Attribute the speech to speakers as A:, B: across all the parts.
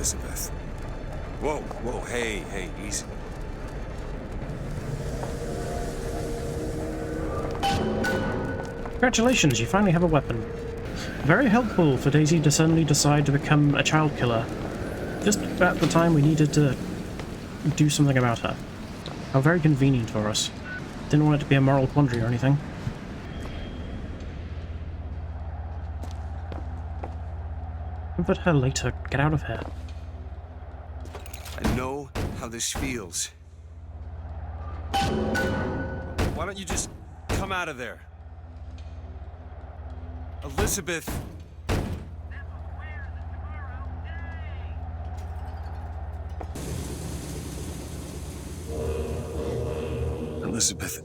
A: Elizabeth. Whoa, whoa, hey, easy.
B: Congratulations, you finally have a weapon. Very helpful for Daisy to suddenly decide to become a child killer. Just at the time we needed to do something about her. How very convenient for us. Didn't want it to be a moral quandary or anything. Comfort her later. Get out of here.
A: I know how this feels. Why don't you just come out of there? Elizabeth! Elizabeth.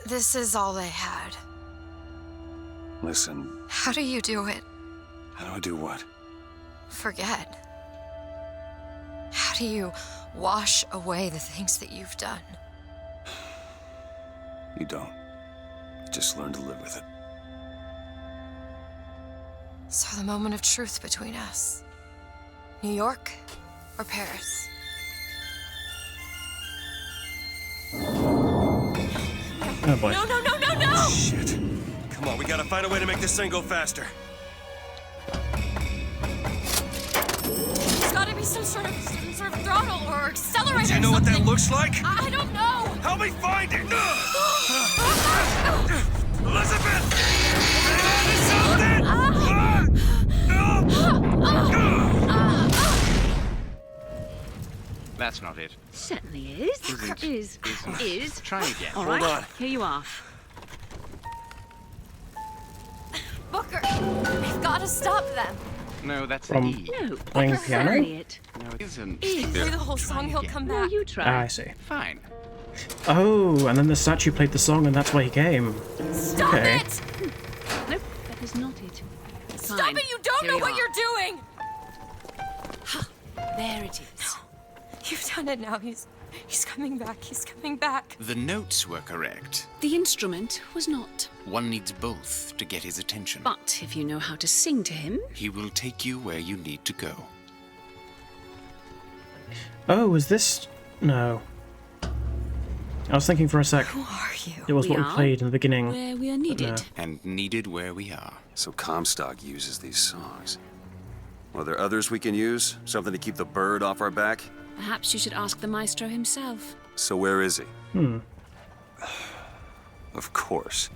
C: This is all I had.
A: Listen,
C: How do you do it?
A: how do I do what?
C: Forget. How do you wash away the things that you've done?
A: You don't. You just learn to live with it.
C: So the moment of truth between us. New York or Paris?
B: Oh boy.
C: No, no, no, no, no!
A: Shit. Come on, we gotta find a way to make this thing go faster.
C: There's gotta be some sort of throttle or accelerator.
A: Do you know what that looks like?
C: I don't know!
A: Help me find it! Elizabeth!
D: That's not it.
E: Certainly is.
D: Isn't.
E: Is.
D: Try again.
E: All
A: Hold
E: right,
A: on.
E: here you are.
C: Booker, we've gotta stop them.
D: No, that's
B: From-
D: an E.
E: No,
B: Playing
E: that's
B: piano?
E: certainly it.
D: No, it isn't.
C: Play the whole song, he'll
D: again.
C: come
E: No,
C: back.
E: you
B: Ah,
E: try.
B: I see.
D: Fine.
B: Oh, and then the statue played the song and that's why he came.
C: Stop
B: Okay.
C: it!
E: Nope, that is not it.
C: Stop
E: Fine.
C: it! You don't
E: Here
C: know
E: we
C: what
E: are.
C: you're doing!
E: There it is.
C: You've done it now. He's coming back. He's coming back.
F: The notes were correct.
E: The instrument was not.
F: One needs both to get his attention.
E: But if you know how to sing to him,
F: He will take you where you need to go.
B: Oh, is this... No. I was thinking for a sec
C: Who are you?
B: it was
E: We
B: what we
E: are
B: played in the beginning.
E: where we are needed.
B: no.
F: And needed where we are.
A: So Comstock uses these songs. Are there others we can use? Something to keep the bird off our back?
E: Perhaps you should ask the maestro himself.
A: So where is he?
B: Hmm.
A: Of course.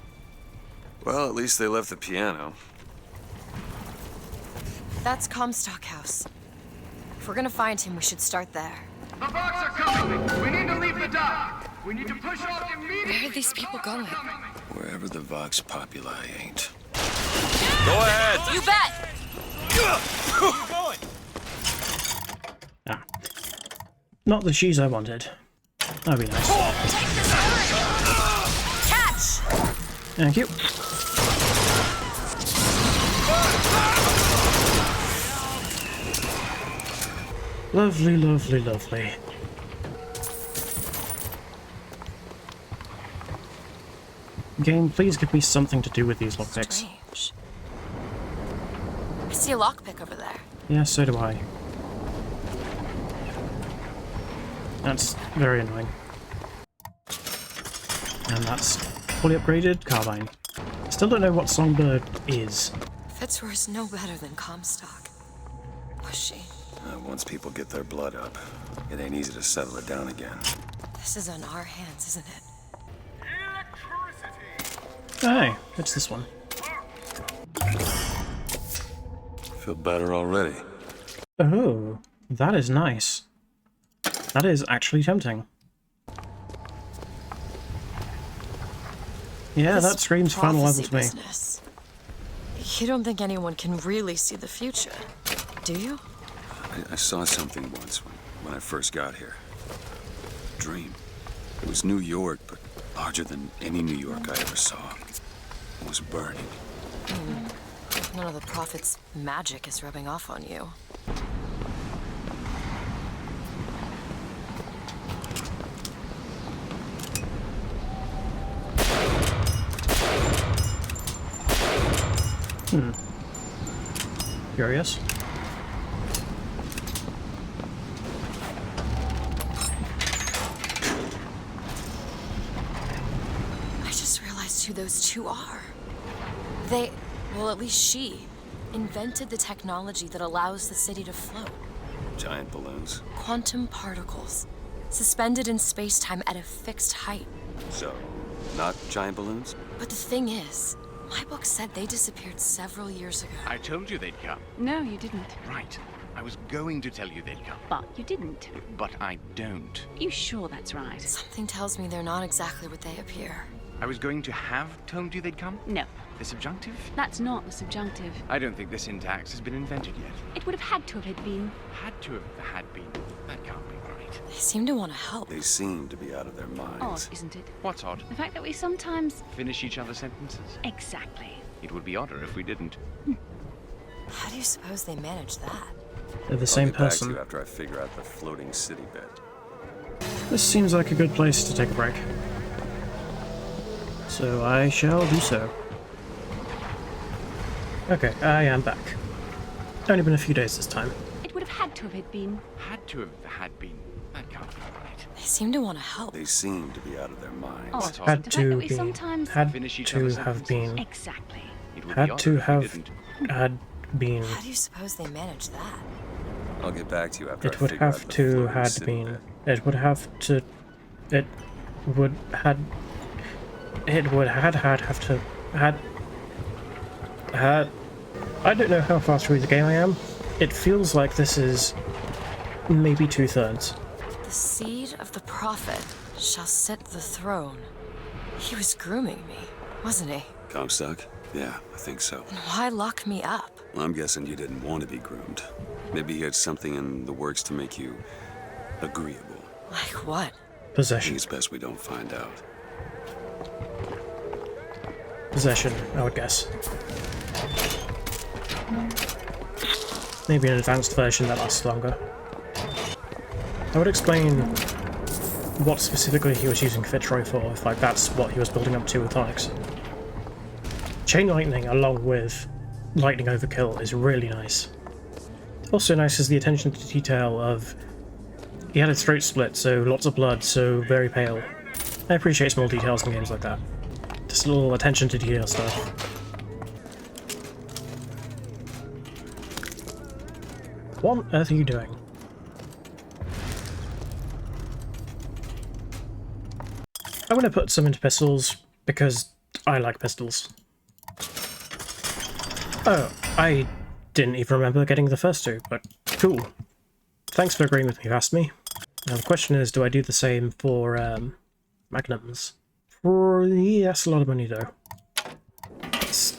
A: Well, at least they left the piano.
C: That's Comstock House. If we're gonna find him, we should start there.
G: The Vox are coming! We need to leave the dock! We need to push off immediately!
C: Where are these people going?
A: Wherever the Vox Populi ain't. Go ahead!
C: You bet!
B: Ah. Not the shoes I wanted. That'd be nice.
C: Take this bird! Catch!
B: Thank you. Lovely, lovely, lovely. Game, please give me something to do with these lockpicks.
C: Strange. I see a lockpick over there.
B: Yeah, so do I. That's very annoying. And that's fully upgraded carbine. Still don't know what Songbird is.
C: Fitzroy's no better than Comstock. Was she?
A: Once people get their blood up, it ain't easy to settle it down again.
C: This is on our hands, isn't it?
B: Hey, it's this one.
A: Feel better already.
B: Oh, that is nice. That is actually tempting. Yeah,
C: This
B: that screams final level
C: prophecy
B: to me.
C: business. You don't think anyone can really see the future, do you?
A: I saw something once when I first got here. Dream. It was New York, but larger than any New York I ever saw. It was burning.
C: None of the prophet's magic is rubbing off on you.
B: Curious.
C: I just realized who those two are. They, well, at least she, invented the technology that allows the city to float.
A: Giant balloons.
C: Quantum particles, suspended in space-time at a fixed height.
A: So, not giant balloons?
C: But the thing is, my book said they disappeared several years ago.
D: I told you they'd come.
E: No, you didn't.
D: Right. I was going to tell you they'd come.
E: But you didn't.
D: But I don't.
E: You sure that's right?
C: Something tells me they're not exactly what they appear.
D: I was going to have told you they'd come?
E: No,
D: The subjunctive?
E: that's not the subjunctive.
D: I don't think the syntax has been invented yet.
E: It would have had to have been.
D: Had to have had been. That can't be right.
C: They seem to want to help.
A: They seem to be out of their
E: Odd,
A: minds.
E: isn't it?
D: What's odd?
E: The fact that we sometimes...
D: Finish each other's sentences?
E: Exactly.
D: It would be odder if we didn't.
C: How do you suppose they manage that?
B: They're the
A: I'll
B: same
A: get back to
B: person.
A: you after I figure out the floating city bit.
B: This seems like a good place to take a break. So I shall do so. Okay, I am back. Only been a few days this time.
E: It would have had to have been.
D: Had to have had been. That can't be right.
C: They seem to want to help.
A: They seem to be out of their minds.
E: Odd.
D: Had
E: The
B: Had
E: fact
B: to
E: that we
B: be.
E: sometimes...
B: Had
D: Finish each
B: to
D: other's
B: have
D: sentences.
B: been.
E: Exactly.
D: It would be
B: Had
D: odder
B: to
D: if we
B: have.
D: didn't.
B: Had been.
C: How do you suppose they manage that?
A: I'll get back to you after I
B: It would
A: figure out
B: have
A: the
B: to
A: floating
B: had
A: city
B: been.
A: bit.
B: It would have to. It would had. It would had have to had. I don't know how far through the game I am. It feels like this is maybe 2/3.
C: The seed of the prophet shall sit the throne. He was grooming me, wasn't he?
A: Comstock? Yeah, I think so.
C: And why lock me up?
A: Well, I'm guessing you didn't want to be groomed. Maybe he had something in the works to make you agreeable.
C: Like what?
A: I think
B: Possession.
A: it's best we don't find out.
B: Possession, I would guess. Maybe an advanced version that lasts longer. I would explain what specifically he was using Fitzroy for, if like that's what he was building up to with Onyx. Chain lightning along with lightning overkill is really nice. Also nice is the attention to detail of he had his throat split, so lots of blood, so very pale. I appreciate small details in games like that. Just a little attention to detail stuff. What on earth are you doing? I'm going to put some into pistols, because I like pistols. Oh, I didn't even remember getting the first two, but cool. Thanks for agreeing with me, Vastme. Now the question is, do I do the same for magnums? Yeah, that's a lot of money though. Let's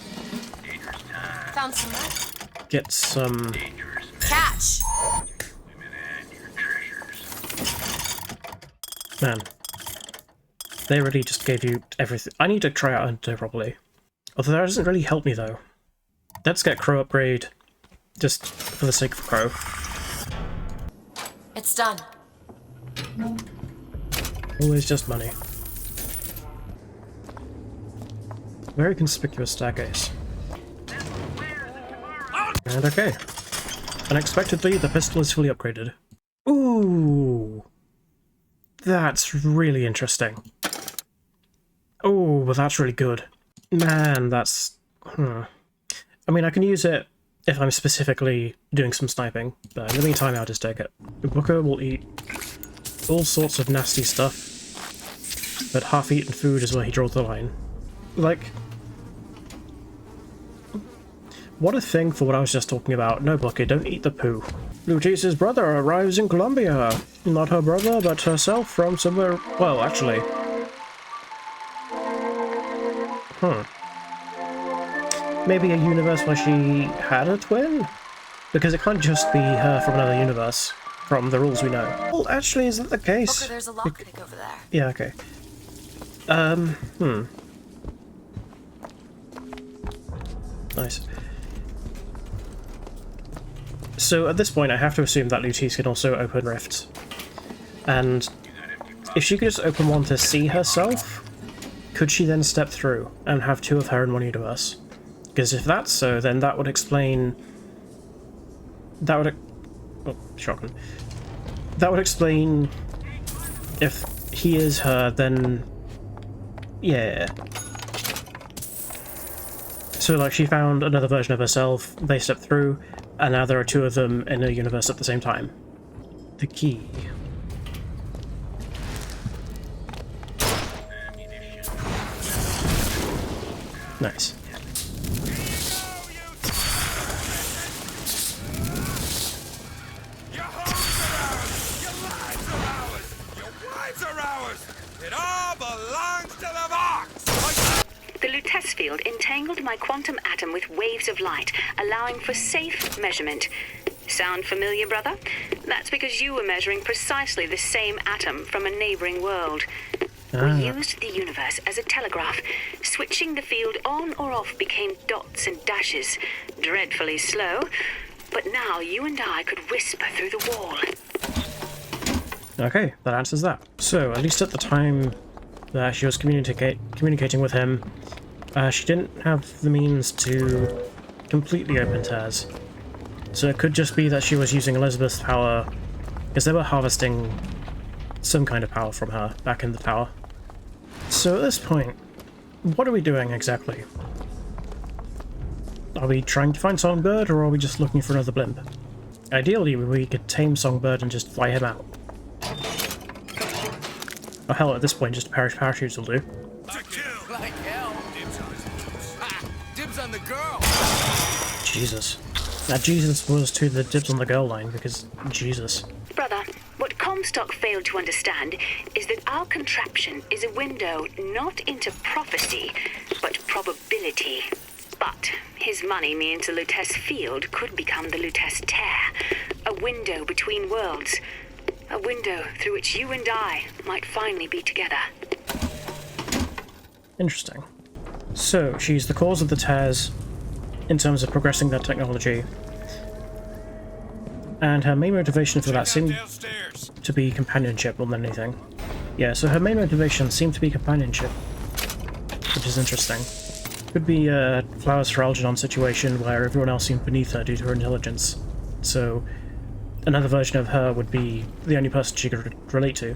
C: Found some red.
B: get some...
C: Catch!
B: Man. They really just gave you everything. I need to try out Hunter properly. Although that doesn't really help me though. Let's get Crow upgrade. Just for the sake of Crow.
C: It's done.
B: Always just money. Very conspicuous staircase. And okay. Unexpectedly, the pistol is fully upgraded. Ooh! That's really interesting. Oh, but that's really good. Man, that's... I mean, I can use it if I'm specifically doing some sniping, but in the meantime, I'll just take it. Booker will eat all sorts of nasty stuff, but half-eaten food is where he draws the line. Like... What a thing for what I was just talking about. No, Booker, don't eat the poo. Lutece's brother arrives in Colombia. Not her brother, but herself from somewhere... Well, actually... Maybe a universe where she had a twin? Because it can't just be her from another universe, from the rules we know. Well, actually, is that the case?
C: Booker, there's a lockpick over there.
B: Yeah, okay. Nice. So at this point I have to assume that Lutece can also open rifts. And if she could just open one to see herself, could she then step through and have two of her in one universe? Because if that's so, then that would explain that would... Oh, shotgun. That would explain... If he is her, then... Yeah. So, like, she found another version of herself, they stepped through, and now there are two of them in a universe at the same time. The key. Nice.
H: Your homes are ours! Your lives are ours! Your wives are ours! It all belongs to the Vox!
I: The Lutece field entangled my quantum atom with waves of light, allowing for safe measurement. Sound familiar, brother? That's because you were measuring precisely the same atom from a neighboring world. We used the universe as a telegraph. Switching the field on or off became dots and dashes. Dreadfully slow. But now you and I could whisper through the wall.
B: Okay, that answers that. So, at least at the time that she was communicating with him, she didn't have the means to completely open Taz. So it could just be that she was using Elizabeth's power, because they were harvesting some kind of power from her back in the tower. So at this point, what are we doing exactly? Are we trying to find Songbird, or are we just looking for another blimp? Ideally, we could tame Songbird and just fly him out. Oh hell, at this point, just a pair of parachutes will do.
H: Like hell. Dibs on the girl.
B: Jesus. Now Jesus was to the dibs on the girl line, because Jesus.
I: Brother, what Comstock failed to understand is that our contraption is a window not into prophecy, but probability. But his money means the Lutece field could become the Lutece tear, a window between worlds, a window through which you and I might finally be together.
B: Interesting. So, she's the cause of the tears in terms of progressing that technology. And her main motivation for that seemed to be companionship more than anything. Yeah, so her main motivation seemed to be companionship, which is interesting. Could be a Flowers for Algernon situation where everyone else seemed beneath her due to her intelligence. So, another version of her would be the only person she could relate to.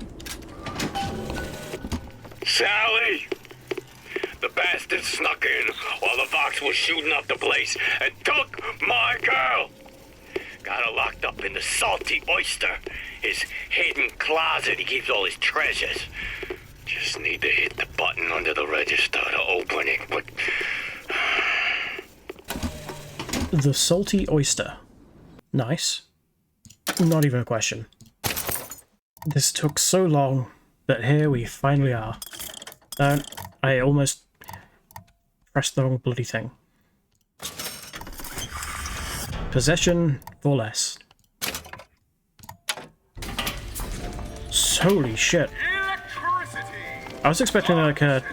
J: Sally! The bastard snuck in while the Vox was shooting up the place and took my girl! Got her locked up in the Salty Oyster, his hidden closet he keeps all his treasures. Just need to hit the button under the register to open it, but...
B: The Salty Oyster. Nice. Not even a question. This took so long, but here we finally are. I almost pressed the wrong bloody thing. Possession for less. Holy shit. I was expecting like a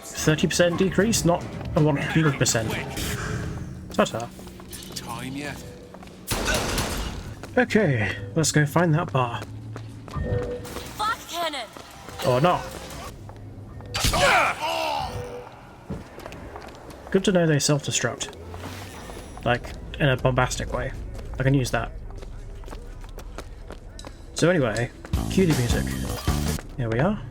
B: 30% decrease, not a 100%. Ta-ta.
H: Time yet?
B: Okay, let's go find that bar.
C: Lock cannon!
B: Or not. Good to know they self-destruct. Like, in a bombastic way. I can use that. So anyway, cue the music. Here we are.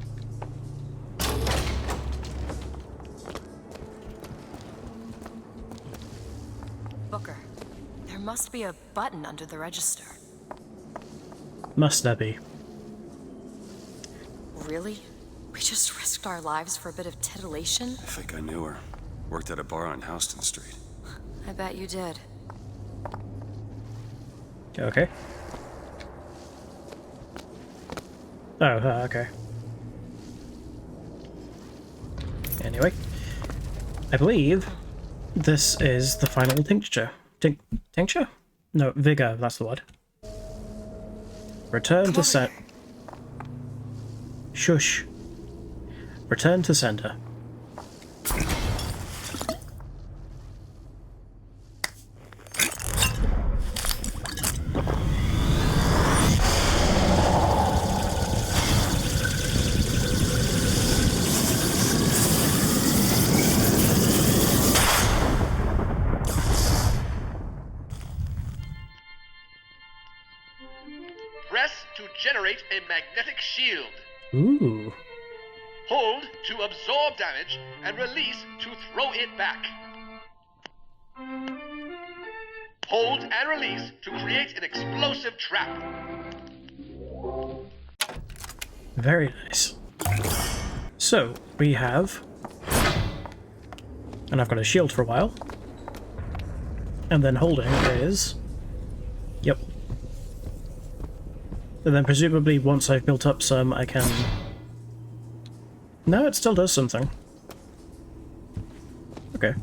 C: Booker, there must be a button under the register.
B: Must there be?
C: Really? We just risked our lives for a bit of titillation?
A: I think I knew her. Worked at a bar on Houston Street.
C: I bet you did.
B: Okay. Oh, okay. Anyway, I believe this is the final tincture. Tincture? No, vigor, that's the word. Return to set. Shush. Return to center.
G: generate a magnetic shield.
B: Ooh.
G: Hold to absorb damage, and release to throw it back. Hold and release to create an explosive trap.
B: Very nice. So, we have... And I've got a shield for a while. And then holding is... Yep. And then presumably once I've built up some, I can... No, it still does something. Okay.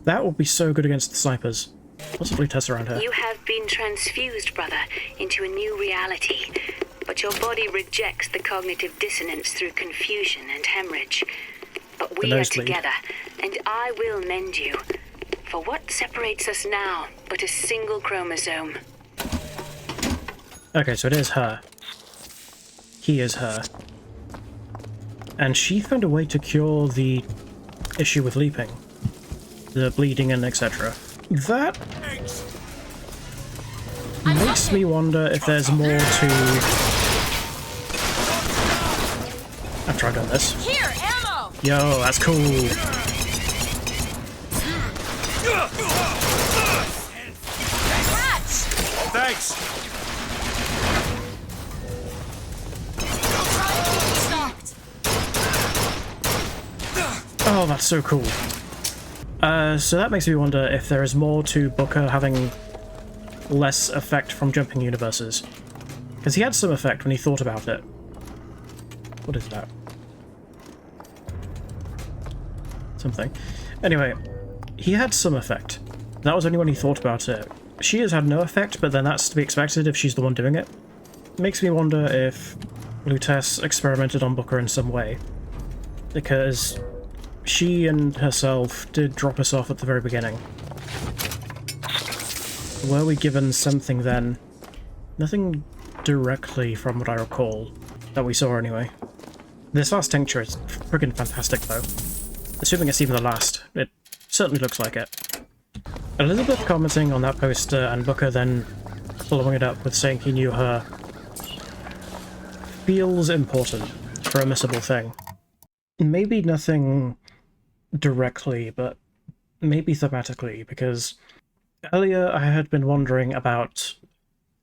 B: That will be so good against the snipers. Possibly test around here.
I: You have been transfused, brother, into a new reality. But your body rejects the cognitive dissonance through confusion and hemorrhage. But we are together, and I will mend you. For what separates us now but a single chromosome?
B: Okay, so it is her. He is her. And she found a way to cure the issue with leaping. The bleeding and etc. That makes me wonder if there's more to... I've tried on this.
C: Here, ammo!
B: Yo, that's cool.
C: Catch!
H: Thanks!
C: Stopped.
B: Oh, that's so cool. So that makes me wonder if there is more to Booker having less effect from jumping universes. Because he had some effect when he thought about it. What is that? Something. Anyway, he had some effect. That was only when he thought about it. She has had no effect, but then that's to be expected if she's the one doing it. Makes me wonder if Lutece experimented on Booker in some way. Because she and herself did drop us off at the very beginning. Were we given something then? Nothing directly from what I recall. That we saw anyway. This last tincture is friggin' fantastic though. Assuming it's even the last. It certainly looks like it. Elizabeth commenting on that poster and Booker then following it up with saying he knew her feels important for a missable thing. Maybe nothing directly, but maybe thematically, because earlier I had been wondering about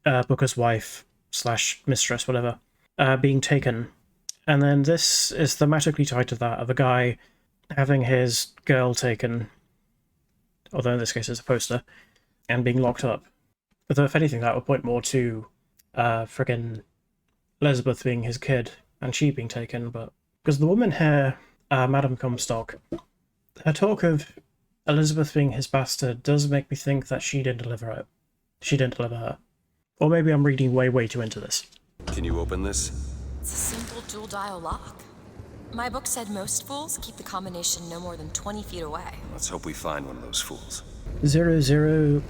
B: Booker's wife / mistress, whatever, being taken, and then this is thematically tied to that, of a guy having his girl taken, although in this case it's a poster, and being locked up. Although if anything that would point more to friggin' Elizabeth being his kid, and she being taken, but... Because the woman here, Madame Comstock, her talk of Elizabeth being his bastard does make me think that she didn't deliver it. She didn't deliver her. Or maybe I'm reading way too into this.
A: Can you open this?
C: It's a simple dual-dial lock. My book said most fools keep the combination no more than 20 feet away.
A: Let's hope we find one of those fools.
B: 00...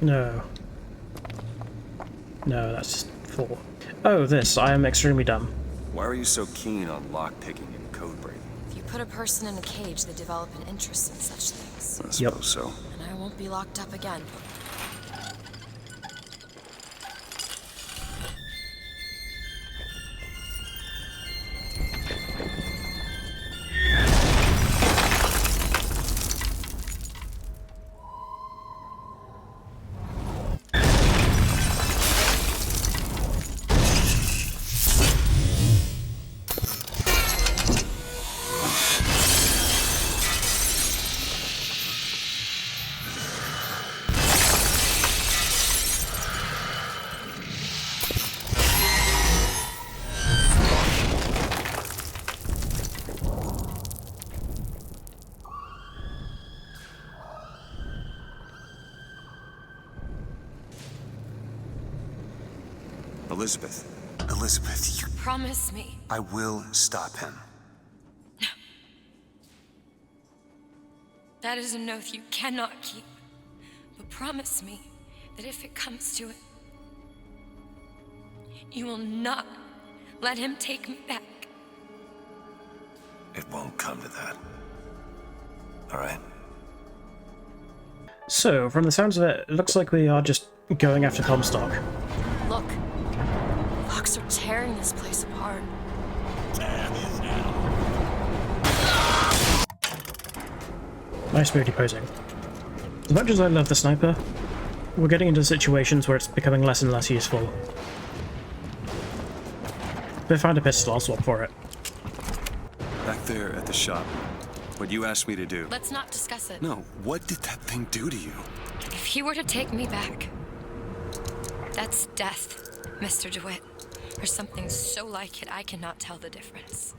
B: No. No, that's just 4. Oh, this. I am extremely dumb.
A: Why are you so keen on lockpicking and code breaking?
C: If you put a person in a cage, they develop an interest in such things.
A: I suppose so.
C: And I won't be locked up again.
A: Elizabeth, you...
C: Promise me.
A: I will stop him.
C: That is an oath you cannot keep. But promise me that if it comes to it, you will not let him take me back.
A: It won't come to that. All right?
B: So, from the sounds of it, it looks like we are just going after Comstock.
C: Look. Fox are tearing this place apart.
B: Nice moody posing. As much as I love the sniper, we're getting into situations where it's becoming less and less useful. If I find a pistol, I'll swap for it.
A: Back there at the shop. What you asked me to do.
C: Let's not discuss it.
A: No, what did that thing do to you?
C: If he were to take me back, that's death, Mr. DeWitt. Or something so like it, I cannot tell the difference.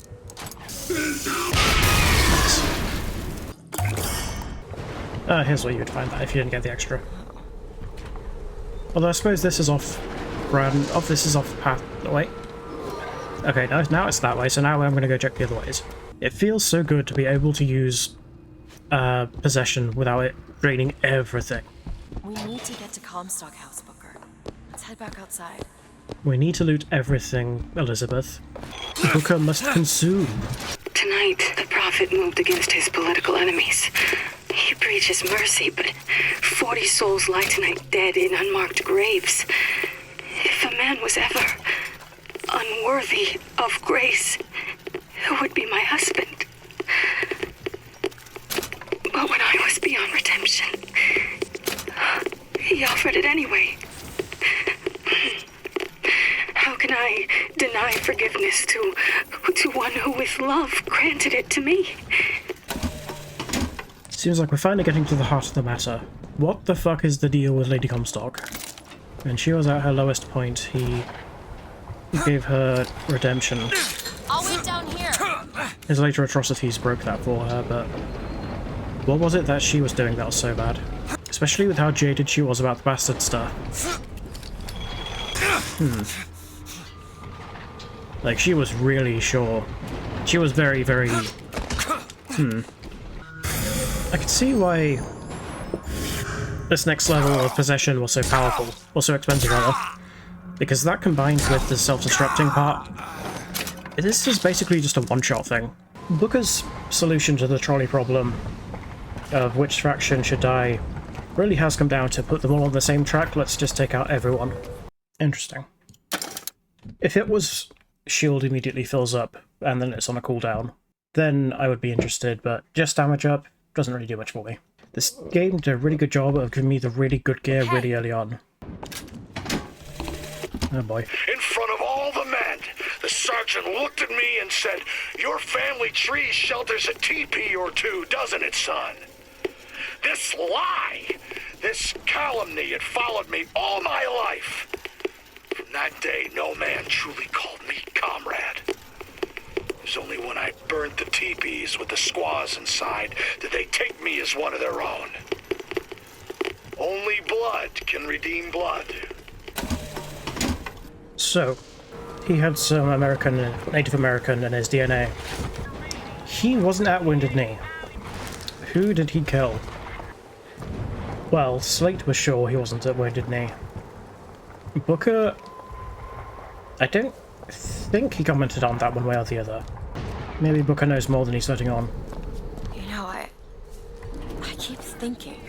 B: Here's where you would find that if you didn't get the extra. Although I suppose this is off brand. Oh, this is off path. Oh, wait. Okay, now it's that way, so now I'm going to go check the other ways. It feels so good to be able to use possession without it draining everything.
C: We need to get to Comstock House, Booker. Let's head back outside.
B: We need to loot everything, Elizabeth. Booker must consume.
I: Tonight, the Prophet moved against his political enemies. He preaches mercy, but 40 souls lie tonight dead in unmarked graves. If a man was ever unworthy of grace, it would be my husband. But when I was beyond redemption, he offered it anyway. How can I deny forgiveness to one who with love granted it to me?
B: Seems like we're finally getting to the heart of the matter. What the fuck is the deal with Lady Comstock? When she was at her lowest point, he gave her redemption.
C: I'll wait down here.
B: His later atrocities broke that for her, but what was it that she was doing that was so bad? Especially with how jaded she was about the bastard stuff. Like, she was really sure. She was very, very... I could see why this next level of possession was so powerful, or so expensive rather, because that combined with the self-destructing part, this is basically just a one-shot thing. Booker's solution to the trolley problem of which faction should die really has come down to put them all on the same track, let's just take out everyone. Interesting. If it was shield immediately fills up and then it's on a cooldown, then I would be interested, but just damage up doesn't really do much for me. This game did a really good job of giving me the really good gear really early on. Oh boy.
J: In front of all the men, the sergeant looked at me and said, "Your family tree shelters a teepee or two, doesn't it, son?" This lie, this calumny had followed me all my life. From that day, no man truly called me comrade. It was only when I burnt the teepees with the squaws inside did they take me as one of their own. Only blood can redeem blood.
B: So, he had some Native American in his DNA. He wasn't at Wounded Knee. Who did he kill? Well, Slate was sure he wasn't at Wounded Knee. Booker... I don't think he commented on that one way or the other. Maybe Booker knows more than he's letting on.
C: You know, I keep thinking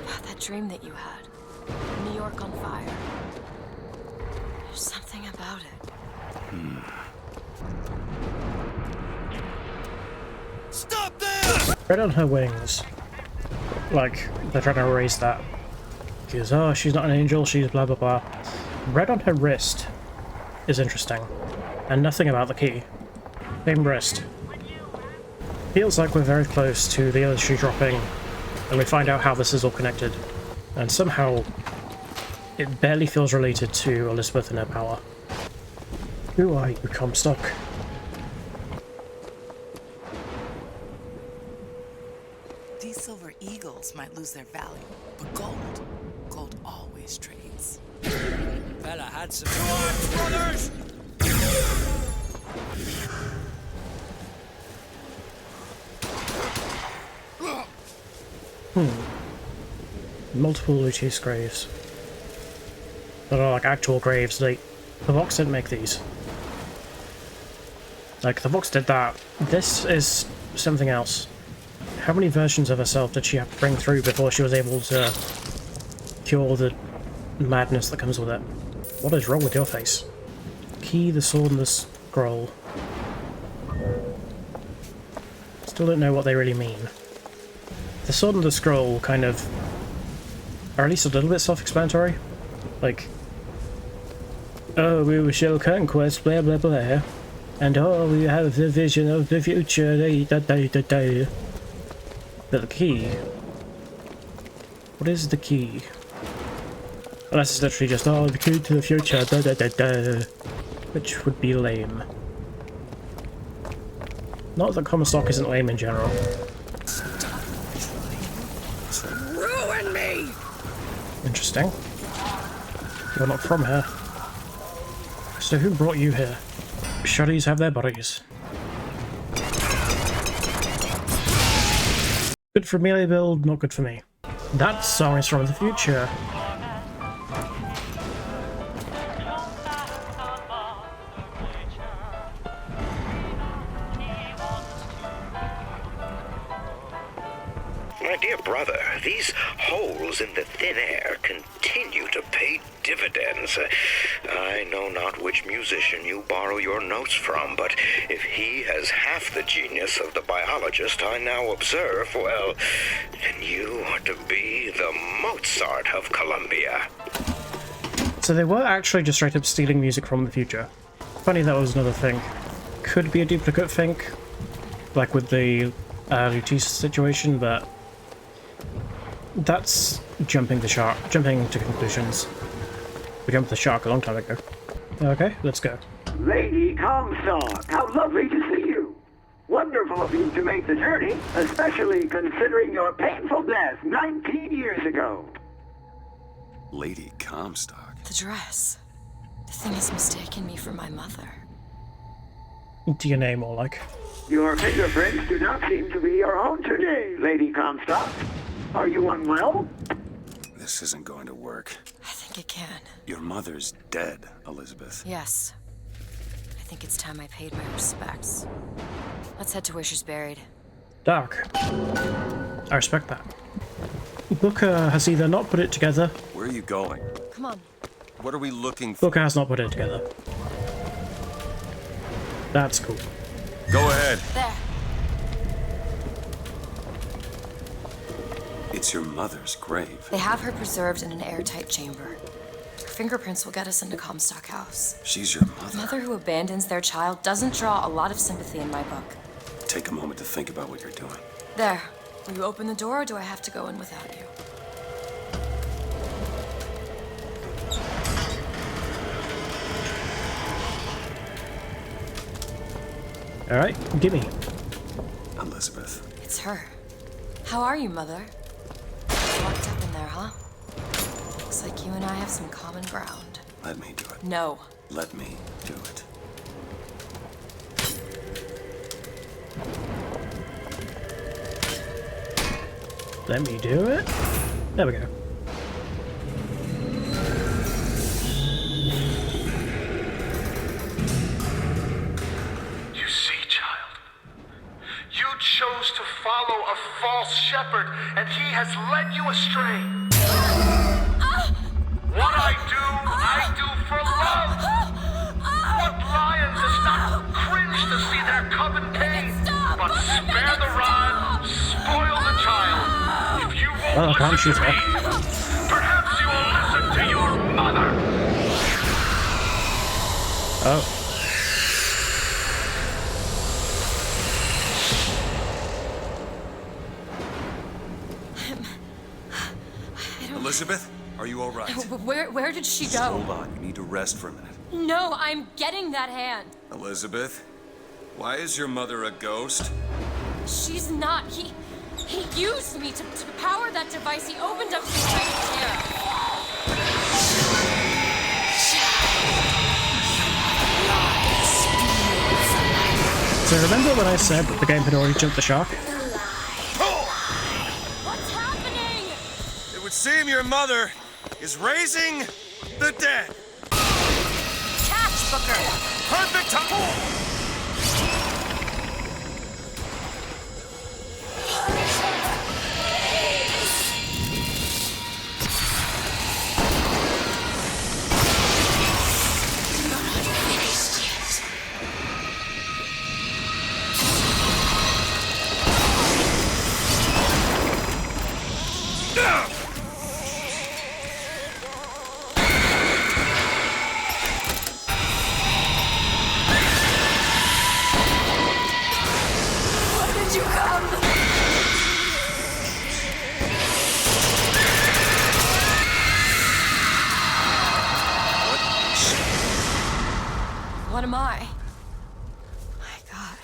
C: about that dream that you had. New York on fire. There's something about it.
H: Stop there!
B: Red on her wings. Like, they're trying to erase that. Because, oh, she's not an angel, she's blah blah blah. Red on her wrist is interesting. And nothing about the key. Same wrist. Feels like we're very close to the other shoe dropping, and we find out how this is all connected. And somehow, it barely feels related to Elizabeth and her power. Who are you, Comstock?
K: These silver eagles might lose their value, but gold always trades.
H: Fella had some arms, brothers!
B: Multiple Lucius graves. That are like actual graves. The Vox didn't make these. Like, the Vox did that. This is something else. How many versions of herself did she have to bring through before she was able to cure the madness that comes with it. What is wrong with your face? Key, the sword, and the scroll. Still don't know what they really mean. The sword and the scroll kind of are at least a little bit self-explanatory. Like, oh, we shall conquest, blah blah blah, and oh, we have the vision of the future, da da da da. But the key... What is the key? Unless it's literally just, oh, the key to the future, da da da da. Which would be lame. Not that Comstock isn't lame in general.
H: Ruin me!
B: Interesting. You're not from here. So who brought you here? Shuddies have their bodies. Good for melee build, not good for me. That song is from the future.
J: My dear brother, these holes in the thin air continue to pay dividends. I know not which musician you borrow your notes from, but if he has half the genius of the biologist I now observe, well, then you are to be the Mozart of Columbia.
B: So they were actually just straight up stealing music from the future. Funny that was another thing. Could be a duplicate think, like with the Lutis situation, but that's jumping to conclusions. We jumped the shark a long time ago. Okay, let's go.
L: Lady Comstock, how lovely to see you. Wonderful of you to make the journey, especially considering your painful death 19 years ago.
A: Lady Comstock?
C: The dress. The thing has mistaken me for my mother.
B: DNA more like.
L: Your fingerprints do not seem to be your own today, Lady Comstock. Are you unwell?
A: This isn't going to work.
C: I think it can.
A: Your mother's dead, Elizabeth.
C: Yes. I think it's time I paid my respects. Let's head to where she's buried.
B: Dark. I respect that. Booker has either not put it together...
A: Where are you going?
C: Come on.
A: What are we looking for?
B: Booker has not put it together. That's cool.
A: Go ahead.
C: There.
A: It's your mother's grave.
C: They have her preserved in an airtight chamber. Her fingerprints will get us into Comstock House.
A: She's your
C: A
A: mother.
C: mother who abandons their child doesn't draw a lot of sympathy in my book.
A: Take a moment to think about what you're doing.
C: There. Will you open the door, or do I have to go in without you?
B: Alright, gimme.
A: Elizabeth.
C: It's her. How are you, Mother? Locked up in there, huh? Looks like you and I have some common ground.
A: Let me do it.
C: No.
A: Let me do it.
B: Let me do it. There we go.
G: You see, child, you chose to follow a false shepherd, and he has led you astray. What I do for love. What lion does not cringe to see their cub in pain? But spare the rod, spoil the child. If you won't listen to me, perhaps you will listen to your mother.
B: Oh.
A: Elizabeth, are you all right?
C: Where did she
A: Just
C: go?
A: hold on. You need to rest for a minute.
C: No, I'm getting that hand.
A: Elizabeth, why is your mother a ghost?
C: She's not. He used me to power that device. He opened up some kind of tear.
B: So remember when I said that the game had already jumped the shark?
C: What's happening?
H: It would seem your mother is raising the dead.
C: Catch, Booker.
H: Perfect time.
C: What am I? My God.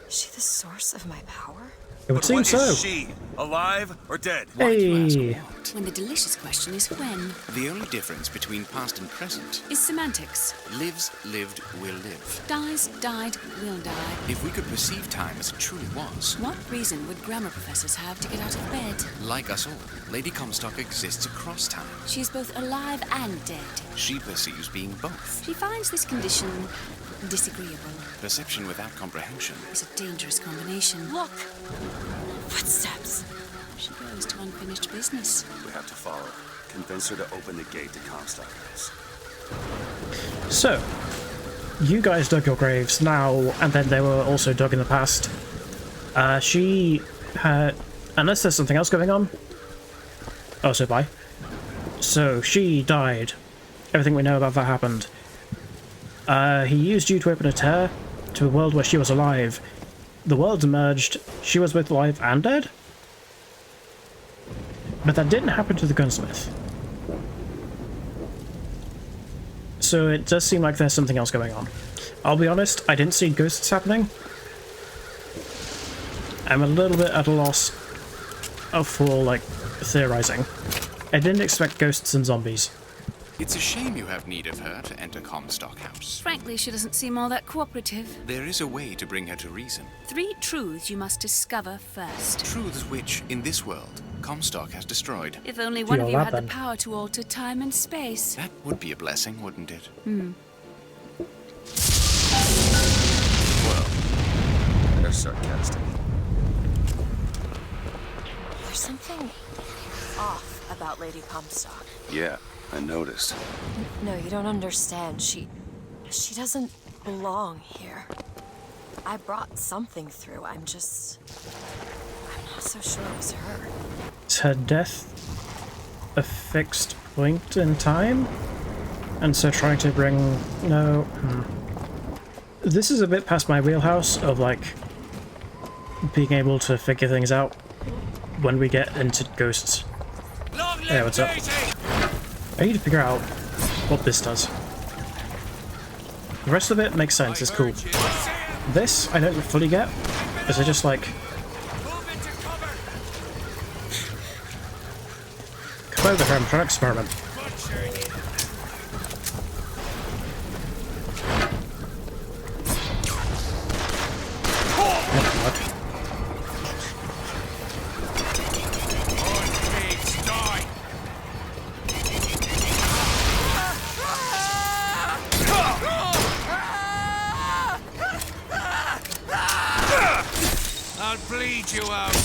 C: Is she the source of my power?
B: It would seem so.
A: Is she alive or dead?
B: Hey!
M: When the delicious question is when.
F: The only difference between past and present
M: Is semantics.
F: lives, lived, will live.
M: Dies, died, will die.
F: If we could perceive time as it truly was,
M: What reason would grammar professors have to get out of bed?
F: like us all, Lady Comstock exists across time.
M: She is both alive and dead.
F: She perceives being both.
M: She finds this condition disagreeable.
F: Perception without comprehension.
M: It's a dangerous combination.
C: Look! Footsteps.
M: She goes to unfinished business.
A: We have to follow her. Convince her to open the gate to Comstock House.
B: So, you guys dug your graves now, and then they were also dug in the past. She had... Unless there's something else going on. Oh, so bye. So, she died. Everything we know about that happened. He used you to open a tear to a world where she was alive. The worlds merged. She was both alive and dead? But that didn't happen to the gunsmith. So it does seem like there's something else going on. I'll be honest, I didn't see ghosts happening. I'm a little bit at a loss for, like, theorizing. I didn't expect ghosts and zombies.
F: It's a shame you have need of her to enter Comstock House.
M: Frankly, she doesn't seem all that cooperative.
F: There is a way to bring her to reason.
M: 3 truths you must discover first.
F: Truths which, in this world, Comstock has destroyed.
M: If only one of you
B: lab,
M: had the
B: then.
M: power to alter time and space.
F: That would be a blessing, wouldn't it?
A: Well, they're sarcastic.
C: There's something off about Lady Comstock.
A: Yeah, I noticed.
C: No, you don't understand. She doesn't belong here. I brought something through. I'm not so sure it was her.
B: Is her death a fixed point in time? And so trying to bring... No. This is a bit past my wheelhouse of, like, being able to figure things out when we get into ghosts. Hey, what's up? I need to figure out what this does. The rest of it makes sense, it's cool. This, I don't fully get. Is it just like... Come over here, I'm trying to experiment. Oh, God.
H: I'll bleed you out.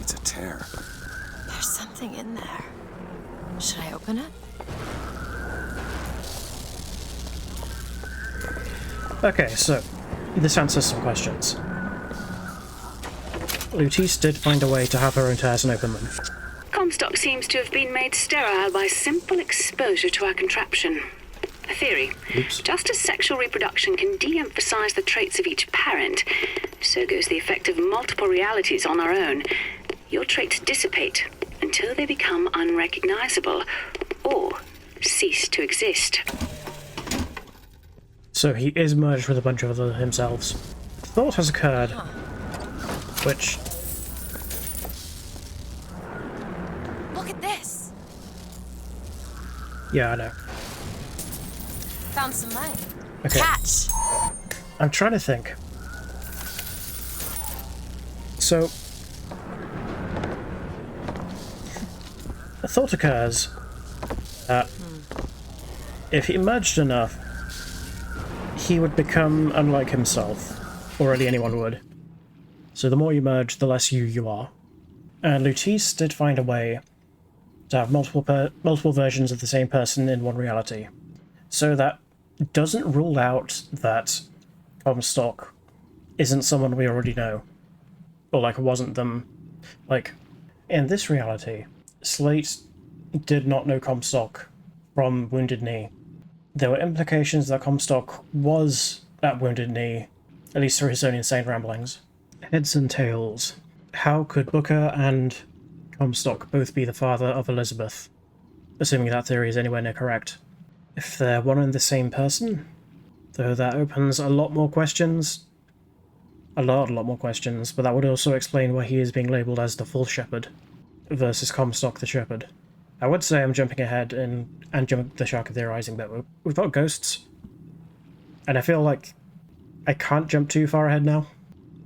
A: It's a tear.
C: There's something in there. Should I open it?
B: Okay, so this answers some questions. Lutis did find a way to have her own tears and open them.
I: Comstock seems to have been made sterile by simple exposure to our contraption. A theory.
B: Oops.
I: Just as sexual reproduction can de-emphasize the traits of each parent, so goes the effect of multiple realities on our own. Your traits dissipate until they become unrecognizable or cease to exist.
B: So he is merged with a bunch of other himselves. Thought has occurred, which...
C: Look at this!
B: Yeah, I know.
C: Found some money.
B: Okay.
C: Catch!
B: I'm trying to think. So... A thought occurs that if he merged enough, he would become unlike himself, or really anyone would. So the more you merge, the less you are. And Lutis did find a way to have multiple versions of the same person in one reality. So that doesn't rule out that Comstock isn't someone we already know. Or, like, wasn't them. Like, in this reality, Slate did not know Comstock from Wounded Knee. There were implications that Comstock was at Wounded Knee, at least through his own insane ramblings. Heads and tails. How could Booker and Comstock both be the father of Elizabeth, assuming that theory is anywhere near correct. If they're one and the same person, though that opens a lot more questions. A lot more questions, but that would also explain why he is being labelled as the full shepherd versus Comstock the shepherd. I would say I'm jumping ahead and jump the shark of theorizing, but we've got ghosts, and I feel like I can't jump too far ahead now.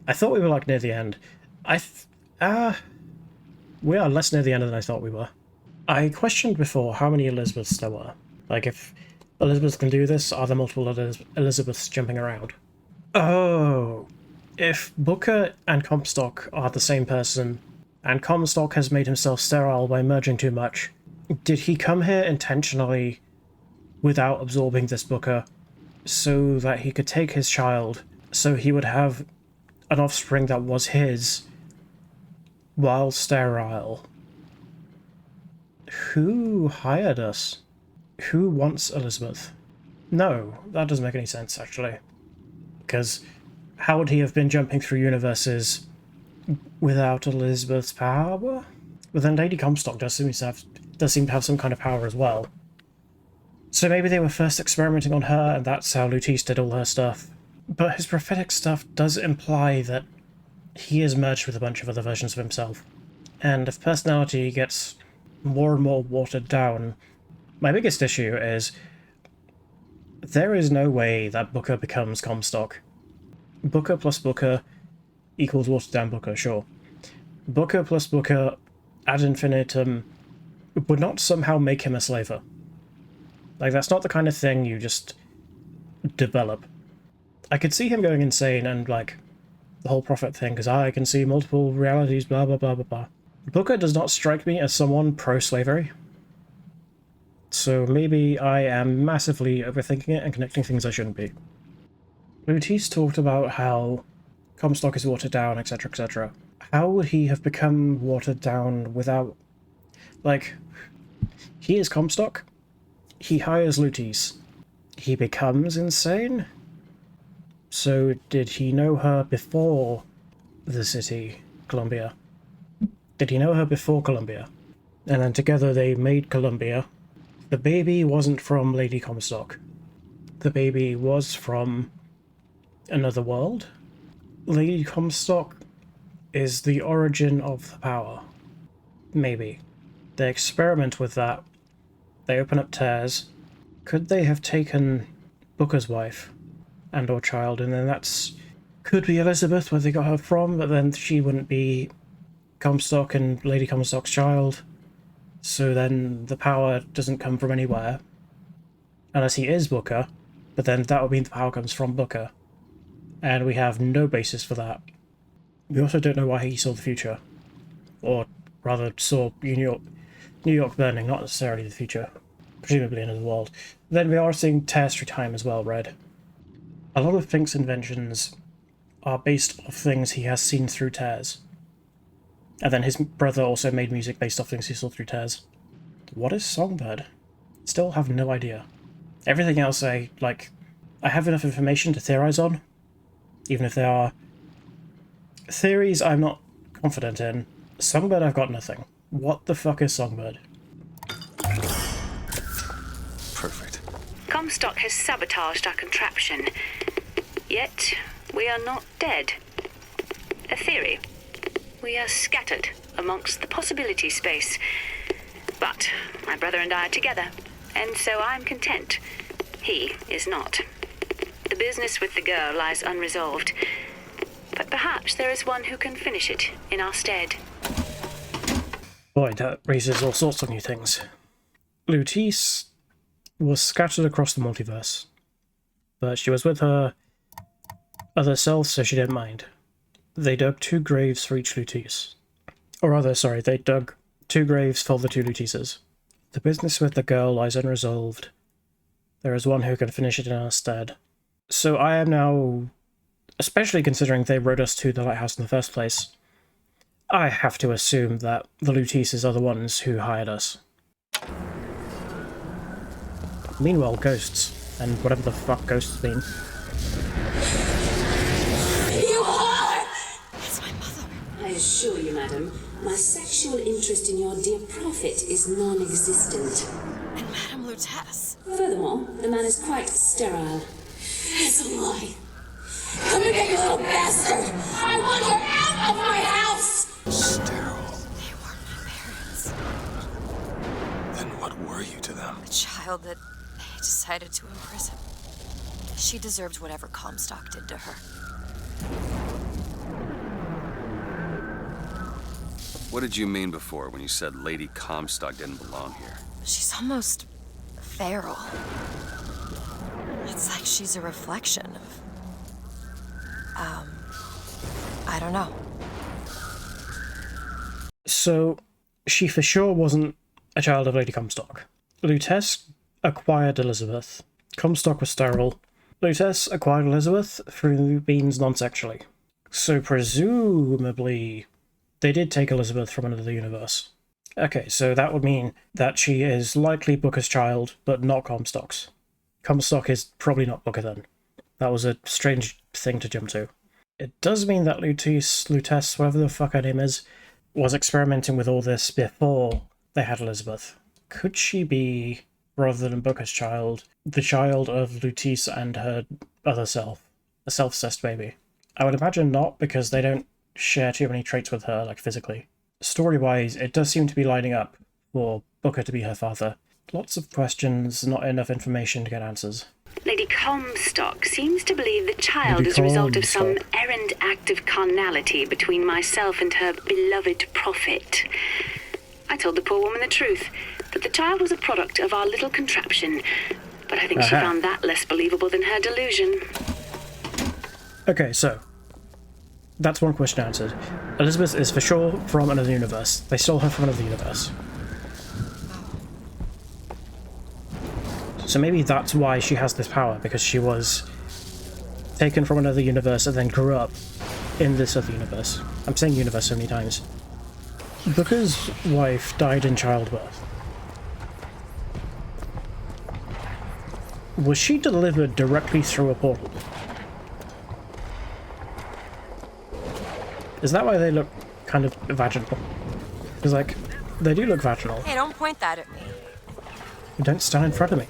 B: I thought we were like near the end. We are less near the end than I thought we were. I questioned before how many Elizabeths there were. Like, if Elizabeth can do this, are there multiple Elizabeths jumping around? Oh, if Booker and Comstock are the same person, and Comstock has made himself sterile by merging too much, did he come here intentionally without absorbing this Booker so that he could take his child, so he would have an offspring that was his while sterile? Who hired us? Who wants Elizabeth? No, that doesn't make any sense, actually. Because how would he have been jumping through universes without Elizabeth's power? But then Lady Comstock does seem to have some kind of power as well. So maybe they were first experimenting on her, and that's how Lutece did all her stuff. But his prophetic stuff does imply that he is merged with a bunch of other versions of himself. And if personality gets more and more watered down, my biggest issue is there is no way that Booker becomes Comstock. Booker plus Booker equals watered down Booker, sure. Booker plus Booker ad infinitum would not somehow make him a slaver. Like, that's not the kind of thing you just develop. I could see him going insane and, like, the whole prophet thing, because I can see multiple realities, blah blah blah blah blah. Booker does not strike me as someone pro-slavery. So maybe I am massively overthinking it and connecting things I shouldn't be. Lutece talked about how Comstock is watered down, etc, etc. How would he have become watered down without... Like, he is Comstock, he hires Lutece, he becomes insane? So did he know her before the city, Columbia? Did he know her before Columbia? And then together they made Columbia. The baby wasn't from Lady Comstock. The baby was from another world. Lady Comstock is the origin of the power. Maybe. They experiment with that. They open up tears. Could they have taken Booker's wife and or child, and then that's... could be Elizabeth, where they got her from, but then she wouldn't be Comstock and Lady Comstock's child. So then the power doesn't come from anywhere. Unless he is Booker, but then that would mean the power comes from Booker. And we have no basis for that. We also don't know why he saw the future. Or rather, saw New York burning, not necessarily the future. Presumably another world. Then we are seeing tears through time as well, Red. A lot of Fink's inventions are based off things he has seen through tears. And then his brother also made music based off things he saw through tears. What is Songbird? Still have no idea. Everything else I have enough information to theorize on, even if they are theories I'm not confident in. Songbird, I've got nothing. What the fuck is Songbird?
A: Perfect.
I: Comstock has sabotaged our contraption. Yet, we are not dead. A theory. We are scattered amongst the possibility space. But my brother and I are together, and so I'm content. He is not. The business with the girl lies unresolved, but perhaps there is one who can finish it in our stead.
B: Boy, that raises all sorts of new things. Lutece was scattered across the multiverse, but she was with her other self, so she didn't mind. They dug 2 graves for each Lutece. Or rather, sorry, they dug 2 graves for the 2 Luteces. The business with the girl lies unresolved. There is one who can finish it in our stead. So I am now, especially considering they rode us to the lighthouse in the first place, I have to assume that the Luteces are the ones who hired us. Meanwhile, ghosts, and whatever the fuck ghosts mean.
N: I assure you, madam, My sexual interest in your dear prophet is non-existent.
C: And Madame Lutece.
N: Furthermore, the man is quite sterile. It's a lie. Come again, you little bastard! I want her out of my house!
A: Sterile.
C: They weren't my parents.
A: Then what were you to them?
C: A child that they decided to imprison. She deserved whatever Comstock did to her.
A: What did you mean before when you said Lady Comstock didn't belong here?
C: She's almost feral. It's like she's a reflection of... I don't know.
B: So, she for sure wasn't a child of Lady Comstock. Lutece acquired Elizabeth. Comstock was sterile. Lutece acquired Elizabeth through means non-sexually. So presumably, they did take Elizabeth from another universe. Okay, so that would mean that she is likely Booker's child, but not Comstock's. Comstock is probably not Booker then. That was a strange thing to jump to. It does mean that Lutece, whatever the fuck her name is, was experimenting with all this before they had Elizabeth. Could she be, rather than Booker's child, the child of Lutece and her other self? A self-obsessed baby? I would imagine not, because they don't share too many traits with her, like physically. Story-wise, it does seem to be lining up for Booker to be her father. Lots of questions, not enough information to get answers.
I: Lady Comstock seems to believe the child is a result of some errant act of carnality between myself and her beloved prophet. I told the poor woman the truth, that the child was a product of our little contraption, but I think she found that less believable than her delusion.
B: Okay, so that's one question answered. Elizabeth is for sure from another universe. They stole her from another universe. So maybe that's why she has this power, because she was taken from another universe and then grew up in this other universe. I'm saying universe so many times. Booker's wife died in childbirth. Was she delivered directly through a portal? Is that why they look kind of vaginal? Because, like, they do look vaginal.
C: Hey, don't point that at me.
B: Don't stand in front of me.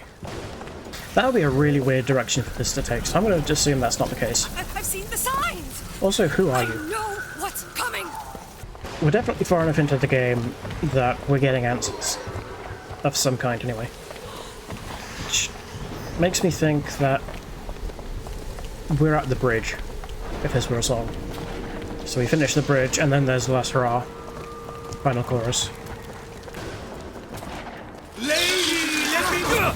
B: That would be a really weird direction for this to take, so I'm going to assume that's not the case.
O: I've seen the signs!
B: Also, who are you?
O: I know what's coming!
B: We're definitely far enough into the game that we're getting answers. Of some kind, anyway. Which makes me think that we're at the bridge, if this were a song. So we finish the bridge, and then there's the last hurrah. Final chorus.
H: Lady, let me go!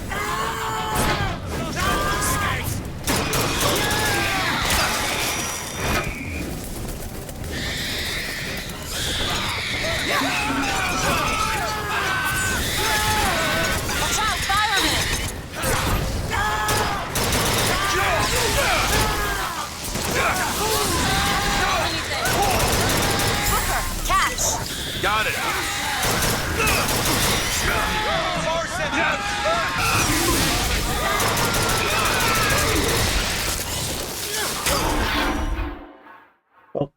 C: Watch out, fireman! Booker, catch!
H: Got it!
B: Well,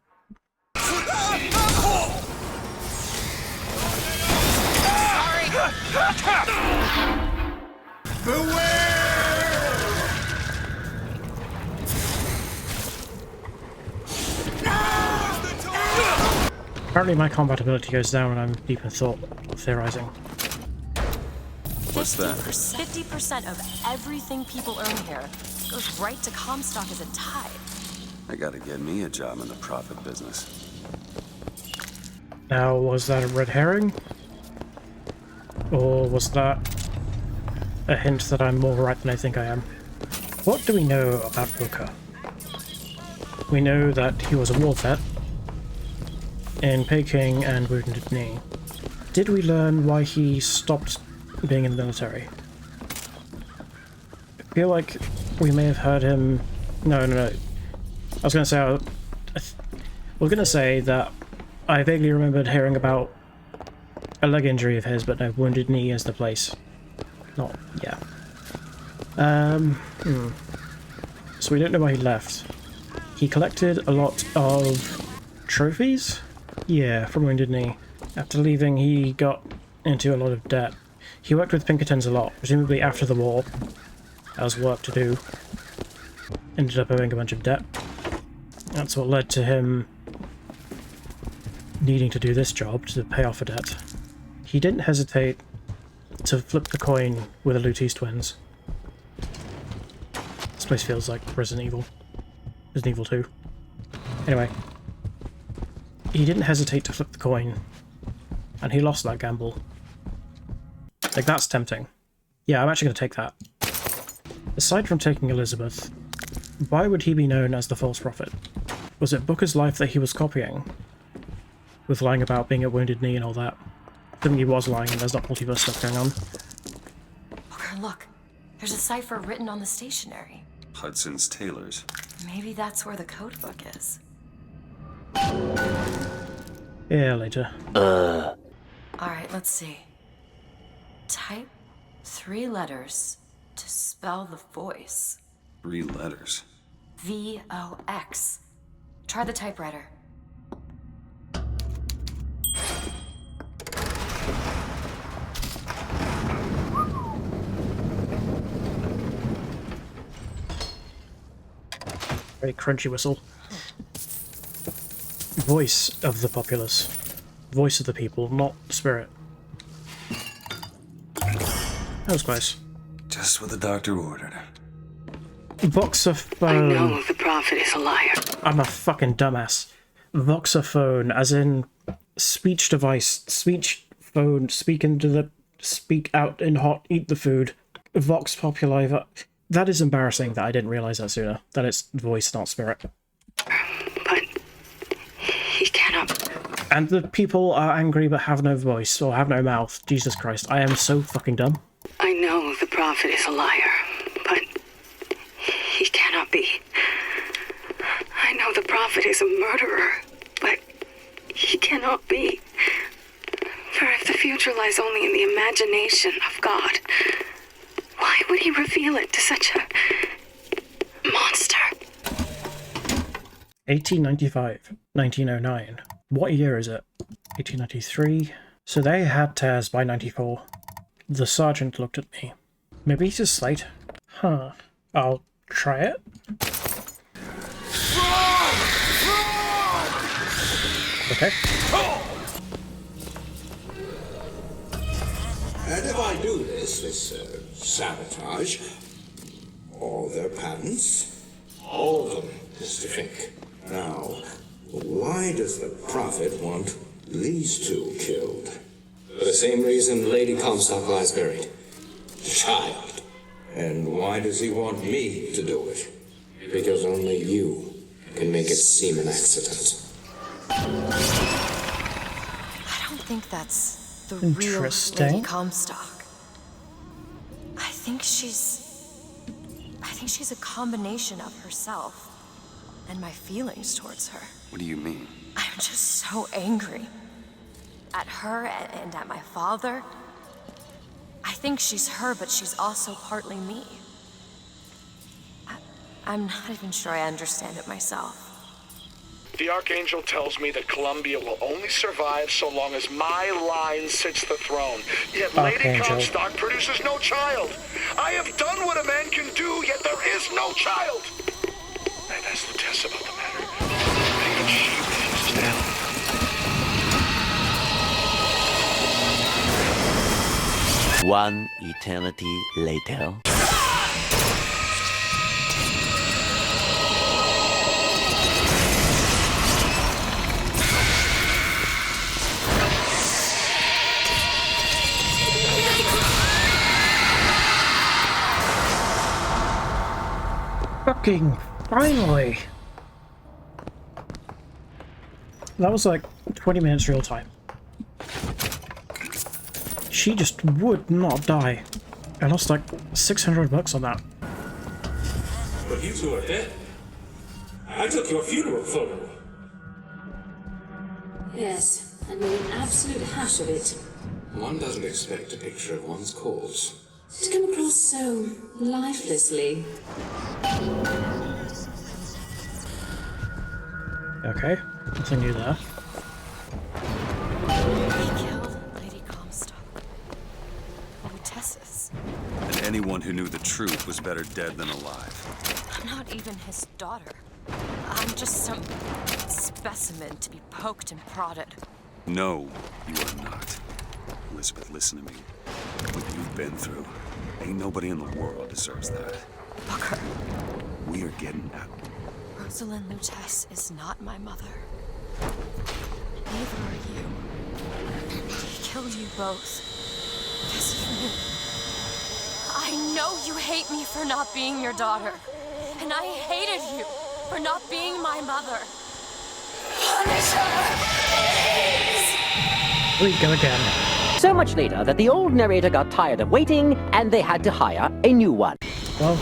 B: apparently my combat ability goes down when I'm deep in thought, theorizing.
A: What's that?
C: 50% of everything people earn here goes right to Comstock as a tithe.
A: I gotta get me a job in the profit business.
B: Now, was that a red herring? Or was that a hint that I'm more right than I think I am? What do we know about Booker? We know that he was a war vet in Peking and Wounded Knee. Did we learn why he stopped being in the military? I feel like we may have heard him... No. I was going to say... I was going to say that I vaguely remembered hearing about a leg injury of his, but no, Wounded Knee is the place. Not... yeah. So we don't know why he left. He collected a lot of trophies? Yeah, from Wounded Knee. After leaving, he got into a lot of debt. He worked with Pinkertons a lot, presumably after the war. That was work to do. Ended up owing a bunch of debt. That's what led to him needing to do this job to pay off a debt. He didn't hesitate to flip the coin with the Lute's twins. This place feels like Resident Evil. Resident Evil 2. Anyway. He didn't hesitate to flip the coin. And he lost that gamble. Like, that's tempting. Yeah, I'm actually going to take that. Aside from taking Elizabeth, why would he be known as the false prophet? Was it Booker's life that he was copying? With lying about being at Wounded Knee and all that? I think he was lying and there's not multiverse stuff going on.
C: Booker, look. There's a cipher written on the stationery.
A: Hudson's Tailors.
C: Maybe that's where the code book is.
B: Yeah, later.
C: Alright, let's see. Type 3 letters to spell the voice.
A: 3 letters.
C: V-O-X. Try the typewriter.
B: Very crunchy whistle. Voice of the populace. Voice of the people, not spirit. That was close.
A: Just what the doctor ordered.
B: Voxophone.
I: I know the prophet is a liar.
B: I'm a fucking dumbass. Voxophone, as in speech device, speech phone, speak into the, speak out in hot, eat the food. Vox populi. That is embarrassing that I didn't realize that sooner. That it's voice, not spirit.
I: But he cannot.
B: And the people are angry but have no voice or have no mouth. Jesus Christ, I am so fucking dumb.
I: I know the prophet is a liar, but he cannot be. I know the prophet is a murderer, but he cannot be. For if the future lies only in the imagination of God, why would he reveal it to such a monster?
B: 1895, 1909. What year is it? 1893. So they had tears by 94. The sergeant looked at me. Maybe he's a slate. Huh. I'll try it. Okay.
P: And if I do this sabotage, all their patents, all of them, Mr. Fink. Now, why does the prophet want these two killed?
Q: For the same reason Lady Comstock lies buried.
P: Child. And why does he want me to do it?
Q: Because only you can make it seem an accident.
C: I don't think that's the real Lady Comstock. I think she's a combination of herself and my feelings towards her.
A: What do you mean?
C: I'm just so angry. At her and at my father. I think she's her, but she's also partly me. I'm not even sure I understand it myself.
G: The Archangel tells me that Columbia will only survive so long as my line sits the throne. Yet Lady Comstock produces no child. I have done what a man can do, yet there is no child. And that's the test about the matter. Even she refuses to help.
R: One eternity later.
B: Fucking finally! That was like 20 minutes real time. She just would not die. I lost like $600 on that.
P: But you two are dead. I took your funeral photo.
N: Yes, and made an absolute hash of it.
Q: One doesn't expect a picture of one's cause
N: To come across so lifelessly.
B: Okay, nothing new there.
A: anyone who knew the truth was better dead than alive.
C: I'm not even his daughter. I'm just some specimen to be poked and prodded.
A: No, you are not. Elizabeth, listen to me. What you've been through, ain't nobody in the world deserves that.
C: Booker.
A: We are getting out.
C: Rosalind Lutece is not my mother. Neither are you. He killed you both. Because of me. I know you hate me for not being your daughter. And I hated you for not being my mother. Punish her, please!
B: We go again.
S: So much later that the old narrator got tired of waiting and they had to hire a new one.
B: Well,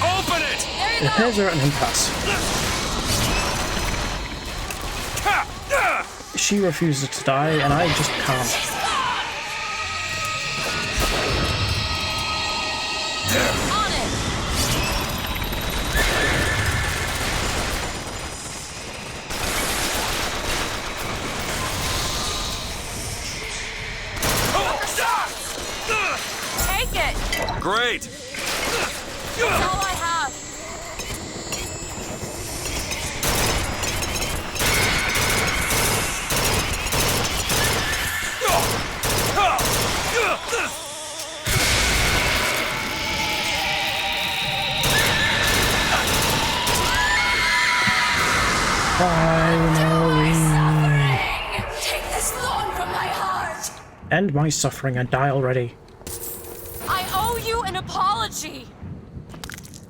H: Open it!
B: it appears we're at an impasse. She refuses to die, and I just can't.
C: Take it!
A: Great!
C: That's all I have.
B: Finally.
N: Take this thorn from my heart.
B: End my suffering and die already.
C: I owe you an apology.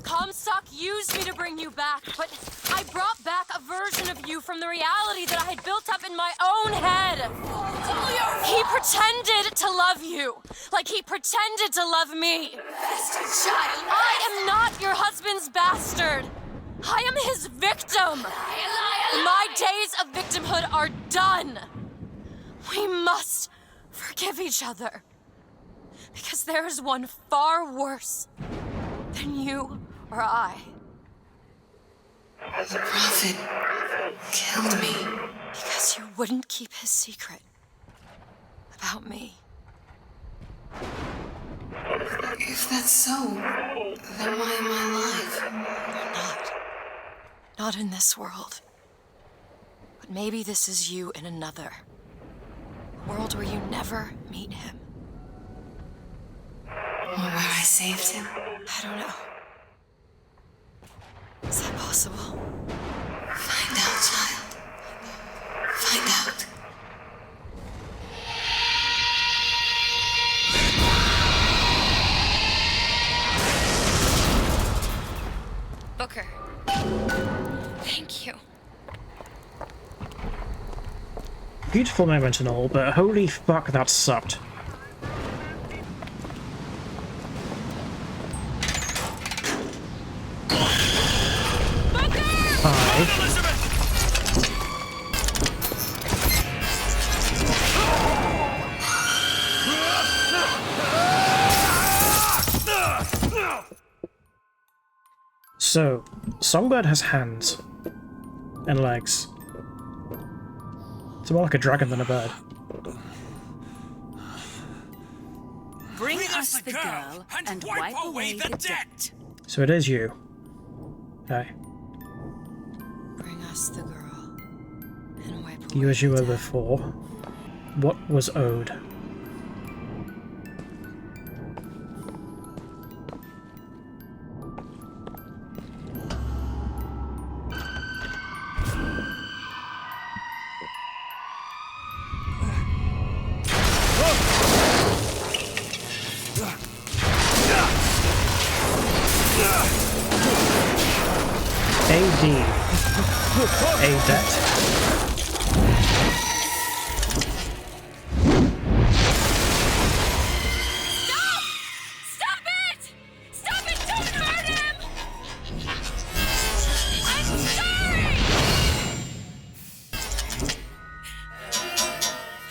C: Comstock used me to bring you back, but I brought back a version of you from the reality that I had built up in my own head. He pretended to love you, like he pretended to love me.
N: Bastard child.
C: I am not your husband's bastard. I am his victim. My days of victimhood are done. We must forgive each other. Because there is one far worse than you or I.
N: The Prophet killed me.
C: Because you wouldn't keep his secret about me.
N: If that's so, then why am I alive?
C: Not in this world. But maybe this is you in another. A world where you never meet him.
N: Or where I saved him?
C: I don't know. Is that possible?
N: Find out, child. Find out.
C: Booker. Thank you.
B: Beautiful moment and all, but holy fuck, that sucked. Hi. So, Songbird has hands and legs. It's more like a dragon than a bird.
M: Bring us the girl and wipe away the debt.
B: So it is you. Okay.
C: Bring us the girl and wipe
B: You as you were before. What was owed? A debt.
C: Stop it! Stop it! Don't hurt him! I'm sorry!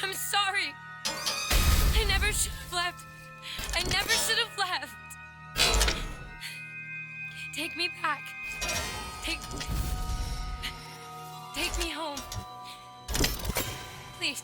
C: I'm sorry. I never should have left. I never should have left. Take me back. Take me home. Please.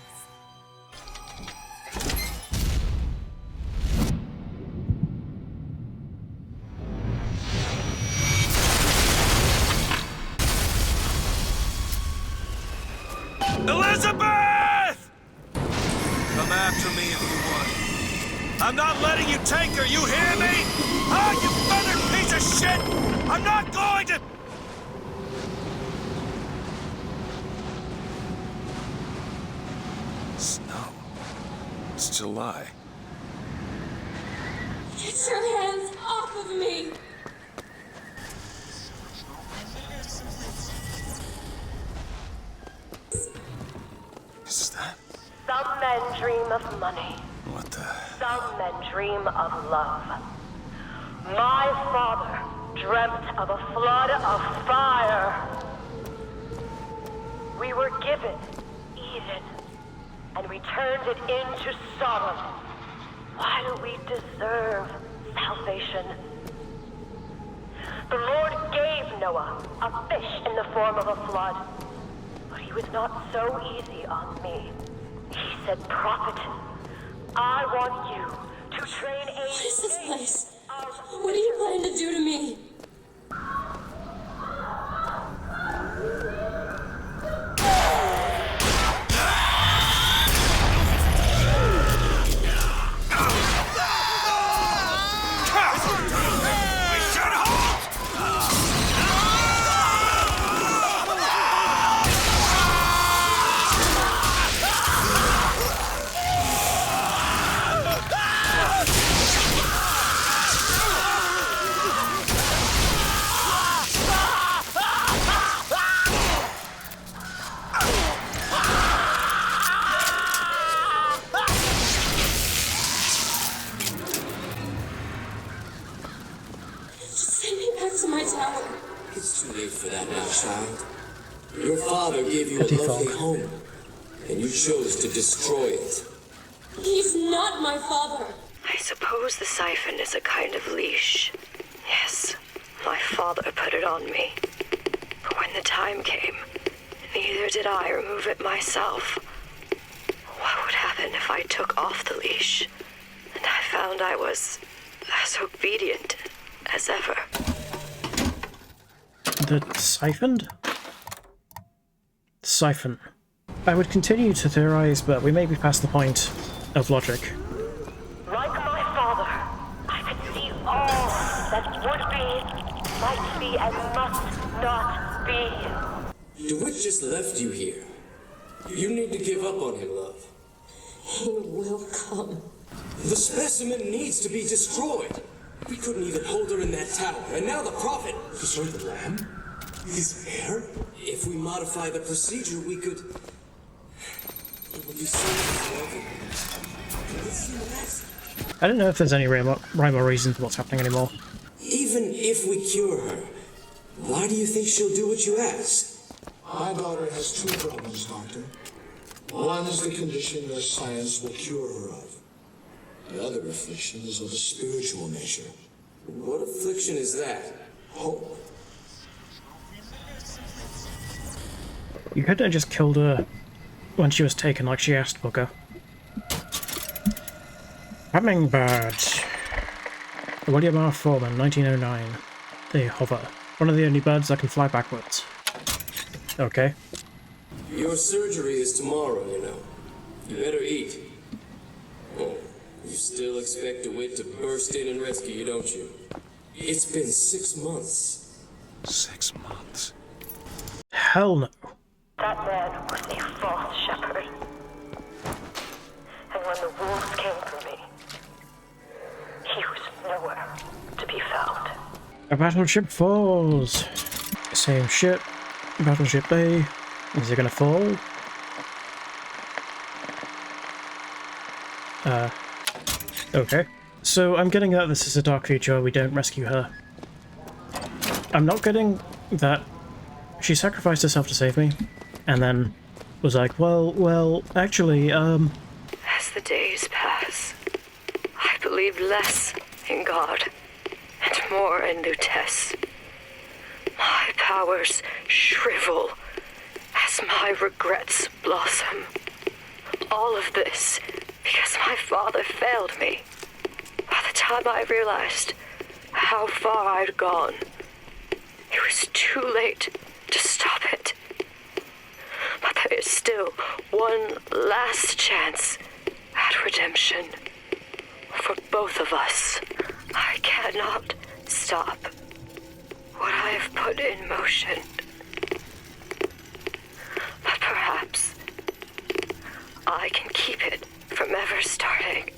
H: Elizabeth! Come after me if you want. I'm not letting you take her, you hear me? Ah, you feathered piece of shit! I'm not going to...
A: Snow. It's July.
N: Get your hands off of me!
A: Is that...
T: Some men dream of money.
A: What the...
T: Some men dream of love. My father dreamt of a flood of fire. We were given Eden, and we turned it into Sodom. Why do we deserve salvation? The Lord gave Noah a fish in the form of a flood, but he was not so easy on me. He said, "Prophet, I want you to train a..."
N: What is this place? What are you planning to do to me?
Q: It's too late for that now, child. Your father gave you a lovely home, and you chose to destroy it.
N: He's not my father.
T: I suppose the siphon is a kind of leash. Yes, my father put it on me. But when the time came, neither did I remove it myself. What would happen if I took off the leash, and I found I was as obedient as ever?
B: The siphoned? Siphon. I would continue to theorize, but we may be past the point of logic.
T: Like my father, I could see all that would be, might be, and must not be.
Q: DeWitt just left you here. You need to give up on him, love.
N: He will come.
Q: The specimen needs to be destroyed. We couldn't even hold her in that tower, and now the prophet...
P: Destroy the lamb? His heir?
Q: If we modify the procedure, we could... It would be so much
B: I don't know if there's any rhyme or reason to what's happening anymore.
Q: Even if we cure her, why do you think she'll do what you ask?
P: My daughter has two problems, Doctor. One is the condition your science will cure her of. The other affliction is of a spiritual nature.
Q: What affliction is that?
P: Hope.
B: You couldn't have just killed her when she was taken like she asked, Booker. Hummingbird. William R. Foreman, 1909. They hover. One of the only birds that can fly backwards. Okay.
Q: Your surgery is tomorrow, you know. You better eat. Oh, you still expect DeWitt to burst in and rescue you, don't you? It's been 6 months.
A: 6 months?
B: Hell no.
T: That man was a false shepherd. And when the wolves came for me, he was nowhere to be found.
B: A battleship falls. Same ship. Battleship A. Is it gonna fall? Okay. So I'm getting that this is a dark future, we don't rescue her. I'm not getting that she sacrificed herself to save me, and then was like, well, actually,
T: As the days pass, I believe less in God and more in Lutece. My powers shrivel as my regrets blossom. All of this because my father failed me. By the time I realized how far I'd gone, it was too late to stop it. But there is is still one last chance at redemption. For both of us, I cannot stop what I have put in motion. But perhaps I can keep it from ever starting.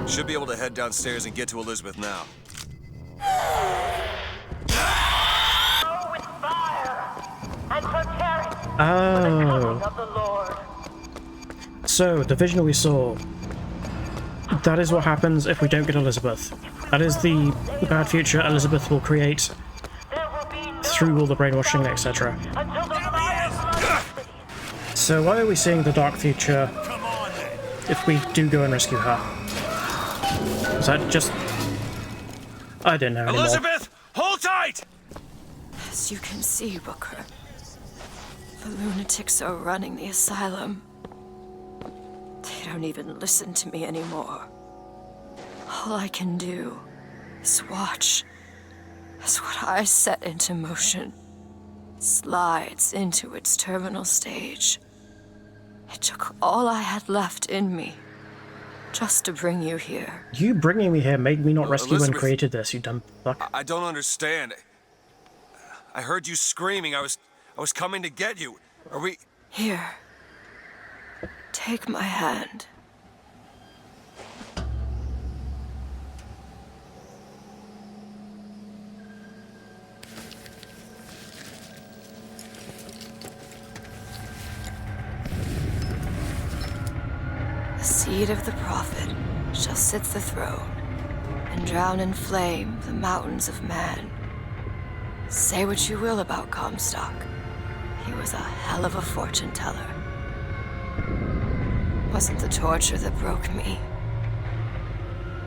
H: Should be able to head downstairs and get to Elizabeth now.
B: Oh. So, the vision we saw. That is what happens if we don't get Elizabeth. That is the bad future Elizabeth will create through all the brainwashing, etc. So why are we seeing the dark future if we do go and rescue her? Is that just... I don't know anymore.
H: Elizabeth, hold tight!
C: As you can see, Booker, the lunatics are running the asylum. They don't even listen to me anymore. All I can do is watch as what I set into motion slides into its terminal stage. It took all I had left in me just to bring you here.
B: You bringing me here made me not rescue
H: Elizabeth,
B: and created this, you dumb fuck.
H: I don't understand. I heard you screaming. I was coming to get you. Are we...
C: Here. Take my hand. The seed of the prophet shall sit the throne and drown in flame the mountains of man. Say what you will about Comstock. He was a hell of a fortune teller. Wasn't the torture that broke me.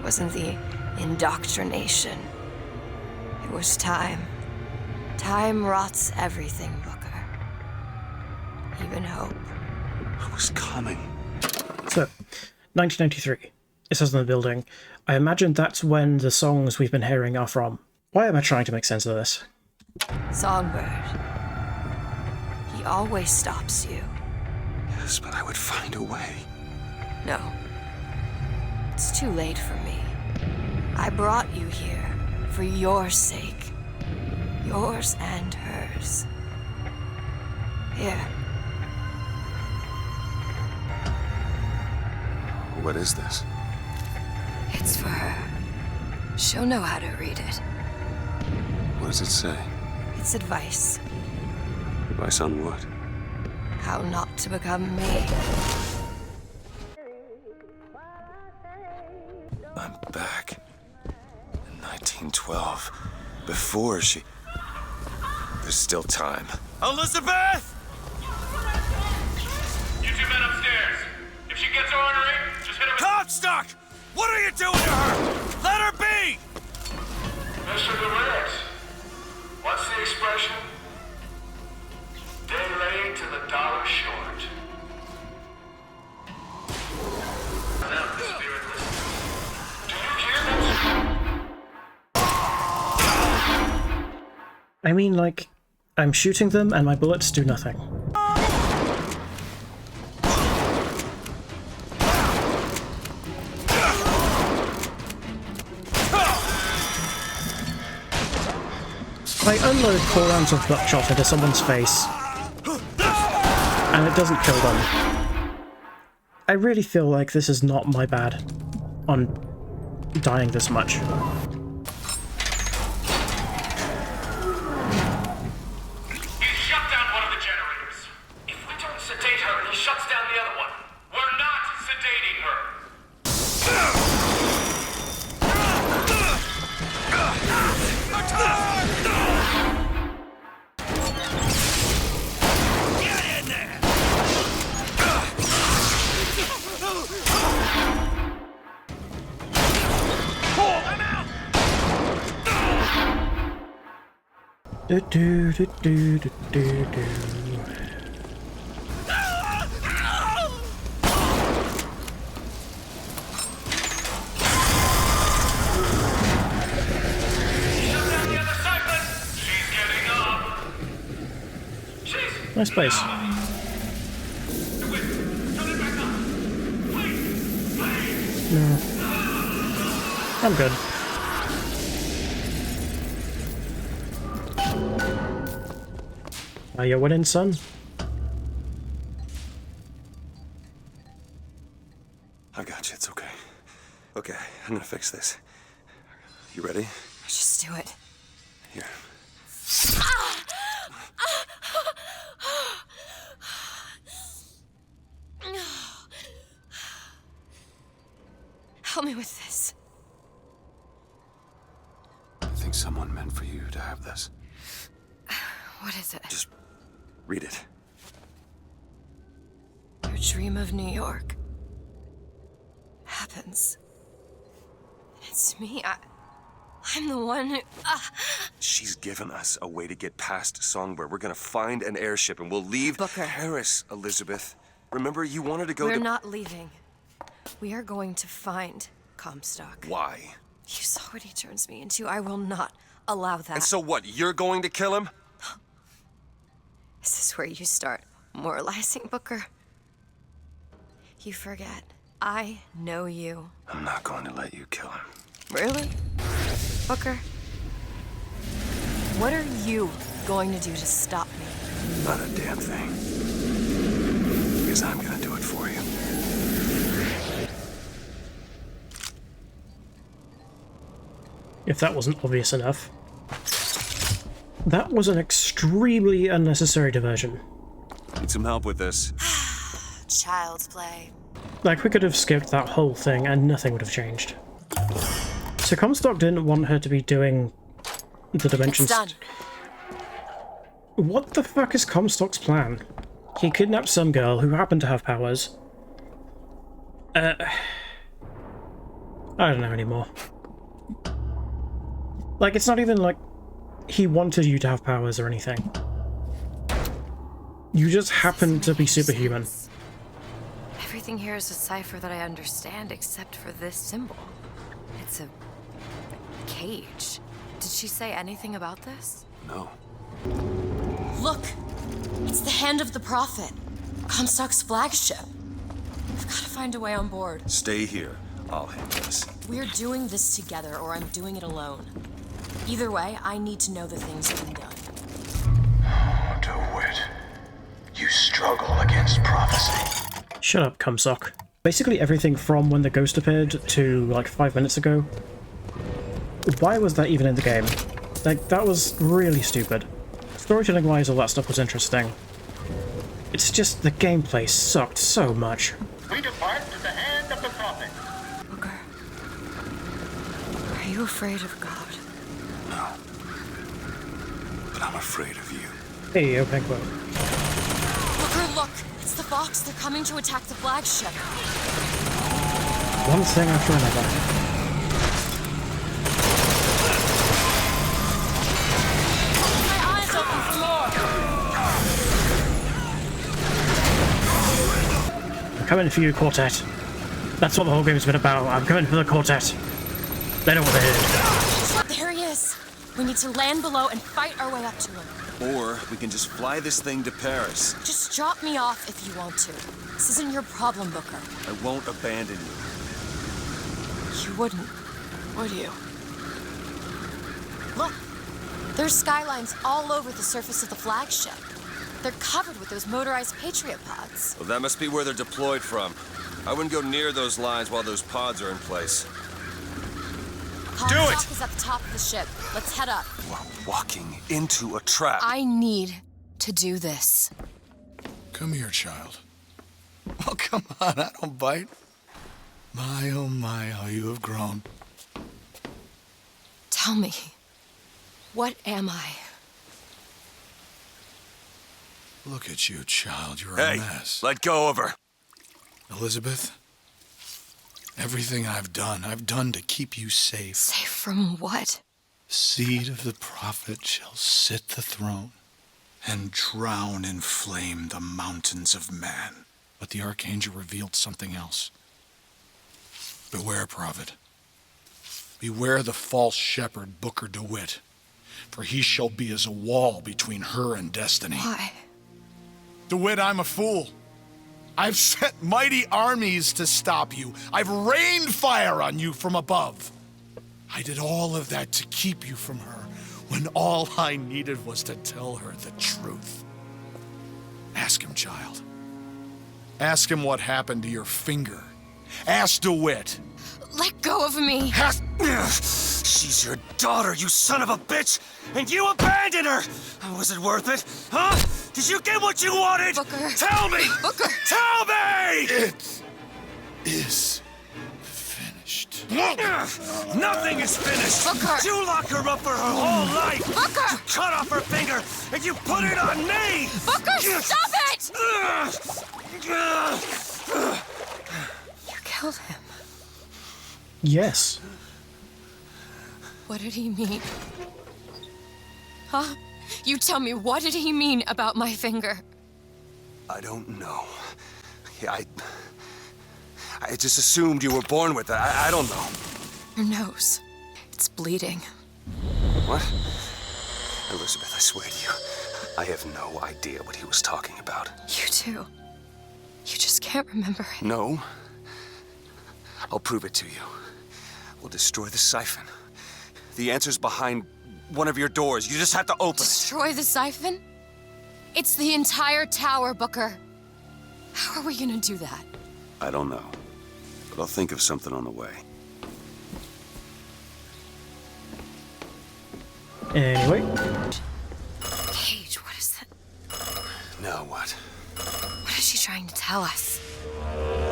C: Wasn't the indoctrination. It was time. Time rots everything, Booker. Even hope.
A: I was coming.
B: So, 1993. It says in the building. I imagine that's when the songs we've been hearing are from. Why am I trying to make sense of this?
C: Songbird. He always stops you.
A: Yes, but I would find a way.
C: No. It's too late for me. I brought you here for your sake. Yours and hers. Here.
A: What is this?
C: It's for her. She'll know how to read it.
A: What does it say?
C: It's advice.
A: Advice on what?
C: How not to become me.
A: I'm back. In 1912. Before she... There's still time.
H: Elizabeth!
G: You two men upstairs. If she gets ornery, just hit her with...
H: Comstock! What are you doing to her? Let her be!
G: Mr. Durant, what's the expression? Day late to the dollar short. Now, the spirit listens. Do you hear that?
B: I mean, like, I'm shooting them and my bullets do nothing. I unload 4 rounds of buckshot into someone's face, and it doesn't kill them. I really feel like this is not my bad on dying this much.
G: He's shut down one of the generators. If we don't sedate her and he shuts down the other one, we're not sedating her.
B: Do do do do do do do. Nice place. No. I'm good. Are you winning, son?
A: I got you, it's okay. Okay, I'm gonna fix this. You ready?
C: Just do it.
A: Here.
C: Help me with this.
A: I think someone meant for you to have this.
C: What is it?
A: Just read it.
C: Your dream of New York happens. It's me. I'm the one who...
A: She's given us a way to get past Songbird. We're gonna find an airship and we'll leave Paris, Elizabeth. Remember, you wanted to go
C: We're
A: to...
C: not leaving. We are going to find Comstock.
A: Why?
C: You saw what he turns me into. I will not allow that.
A: And so what, you're going to kill him?
C: Is this where you start moralizing, Booker? You forget. I know you.
A: I'm not going to let you kill him.
C: Really? Booker? What are you going to do to stop me?
A: Not a damn thing. Because I'm gonna do it for you.
B: If that wasn't obvious enough. That was an extremely unnecessary diversion.
A: Need some help with this?
C: Child's play.
B: Like, we could have skipped that whole thing and nothing would have changed. So Comstock didn't want her to be doing the dimensions.
C: It's done.
B: What the fuck is Comstock's plan? He kidnapped some girl who happened to have powers. I don't know anymore. Like, it's not even like he wanted you to have powers or anything. You just happen to be superhuman.
C: Everything here is a cipher that I understand except for this symbol. It's a cage. Did she say anything about this?
A: No.
C: Look! It's the Hand of the Prophet. Comstock's flagship. I've got to find a way on board.
A: Stay here. I'll handle this.
C: We're doing this together, or I'm doing it alone. Either way, I need to know the things being done.
G: Oh, DeWitt. You struggle against prophecy.
B: Shut up, Comstock. Basically everything from when the ghost appeared to, like, 5 minutes ago. Why was that even in the game? Like, that was really stupid. Storytelling-wise, all that stuff was interesting. It's just the gameplay sucked so much.
G: We depart to the Hand of the Prophet.
C: Booker, are you afraid of God?
A: No. But I'm afraid of you.
B: Hey, opening quote.
C: Booker, look! It's the Fox. They're coming to attack the flagship.
B: One thing after another.
C: My eyes open for more.
B: I'm coming for you, Quartet. That's what the whole game's been about. I'm coming for the Quartet. They know what they did.
C: There he is. We need to land below and fight our way up to him.
A: Or we can just fly this thing to Paris.
C: Just drop me off if you want to. This isn't your problem, Booker.
A: I won't abandon you.
C: You wouldn't, would you? Look, there's skylines all over the surface of the flagship. They're covered with those motorized Patriot pods.
A: Well, that must be where they're deployed from. I wouldn't go near those lines while those pods are in place.
C: Comstock is at the top of the ship. Let's head up.
A: We're walking into a trap.
C: I need to do this.
U: Come here, child. Oh, come on, I don't bite. My, oh my, how you have grown.
C: Tell me, what am I?
U: Look at you, child, you're
A: Hey,
U: a mess.
A: let go of her.
U: Elizabeth, everything I've done to keep you safe.
C: Safe from what?
U: Seed of the prophet shall sit the throne and drown in flame the mountains of man. But the archangel revealed something else. Beware, prophet. Beware the false shepherd, Booker DeWitt, for he shall be as a wall between her and destiny.
C: Why?
U: DeWitt, I'm a fool. I've sent mighty armies to stop you. I've rained fire on you from above. I did all of that to keep you from her, when all I needed was to tell her the truth. Ask him, child. Ask him what happened to your finger. Ask DeWitt.
C: Let go of me.
H: She's your daughter, you son of a bitch! And you abandoned her! Was it worth it? Huh? Did you get what you wanted?
C: Booker.
H: Tell me!
C: Booker!
H: Tell me!
U: It is finished.
H: Nothing is finished!
C: Booker!
H: You locked her up for her whole life!
C: Booker!
H: You cut off her finger, and you put it on me!
C: Booker, stop it! You killed him.
B: Yes.
C: What did he mean? Huh? You tell me, what did he mean about my finger?
H: I don't know. I just assumed you were born with it. I don't know.
C: Your nose. It's bleeding.
H: What? Elizabeth, I swear to you, I have no idea what he was talking about.
C: You too. You just can't remember it.
H: No. I'll prove it to you. We'll destroy the siphon. The answer's behind one of your doors. You just have to open it.
C: Destroy the siphon? It's the entire tower, Booker. How are we gonna do that?
A: I don't know, but I'll think of something on the way.
B: Anyway.
C: Cage, what is that?
H: Now what?
C: What is she trying to tell us?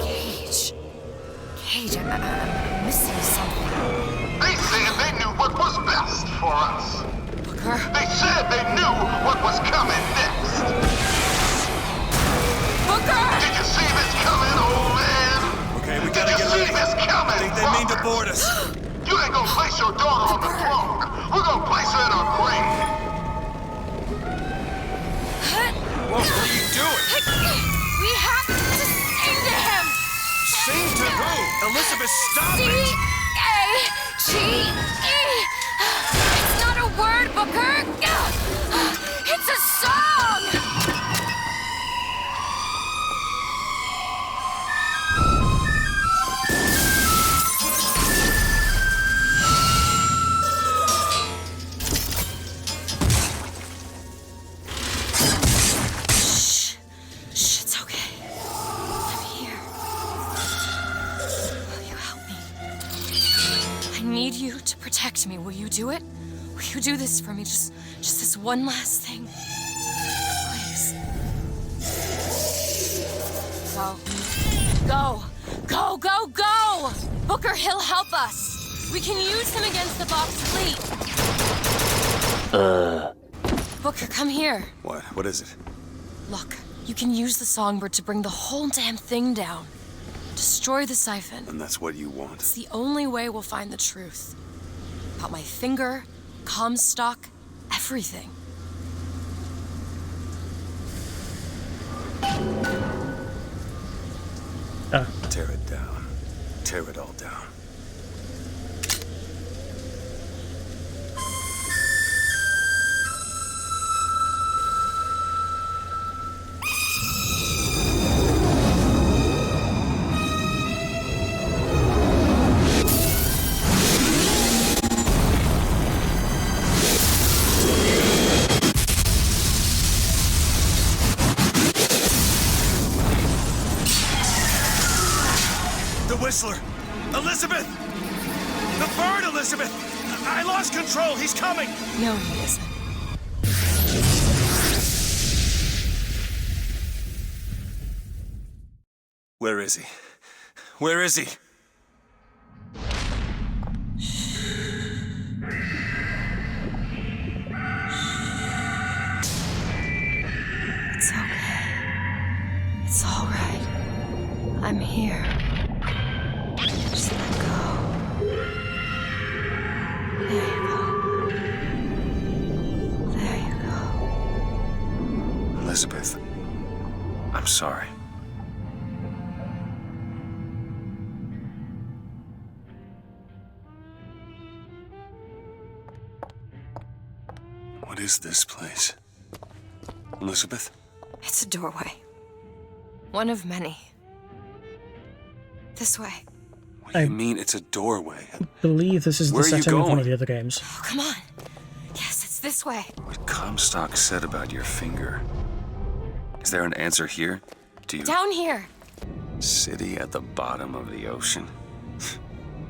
C: Cage. Cage, I'm missing something.
G: They said they knew what was best for us.
C: Booker?
G: They said they knew what was coming next.
C: Booker!
G: Did you see this coming, old man?
H: Okay, we gotta get ready.
G: This coming,
H: I think they mean to board us.
G: You ain't gonna place your daughter on the throne. We're gonna place her in her grave.
H: What are you doing?
C: We have to sing to him!
H: Sing to who? Elizabeth, stop it!
C: C-A-G-E! It's not a word, Booker! It's a song! Shh, it's okay. I'm here. Will you help me? I need you to protect me. Will you do it? Will you do this for me? Just this one last thing. Please. Go. Go! Go, go, go! Booker, he'll help us. We can use him against the Box fleet. Booker, come here.
A: What? What is it?
C: Look, you can use the songbird to bring the whole damn thing down. Destroy the siphon.
A: And that's what you want?
C: It's the only way we'll find the truth. About my finger, Comstock, everything.
A: Tear it down. Tear it all down.
H: Whistler! Elizabeth! The bird, Elizabeth! I lost control. He's coming!
C: No, he isn't.
H: Where is he? Where is he?
C: It's okay. It's all right. I'm here. Just let go. There you go. There you go.
A: Elizabeth, I'm sorry. What is this place? Elizabeth?
C: It's a doorway. One of many. This way.
A: What do you mean it's a doorway?
B: I believe this is the
A: Where are you
B: setting of one
A: going?
B: of the other games.
C: Oh, come on. Yes, it's this way.
A: What Comstock said about your finger. Is there an answer here? Do you...
C: Down here.
A: City at the bottom of the ocean?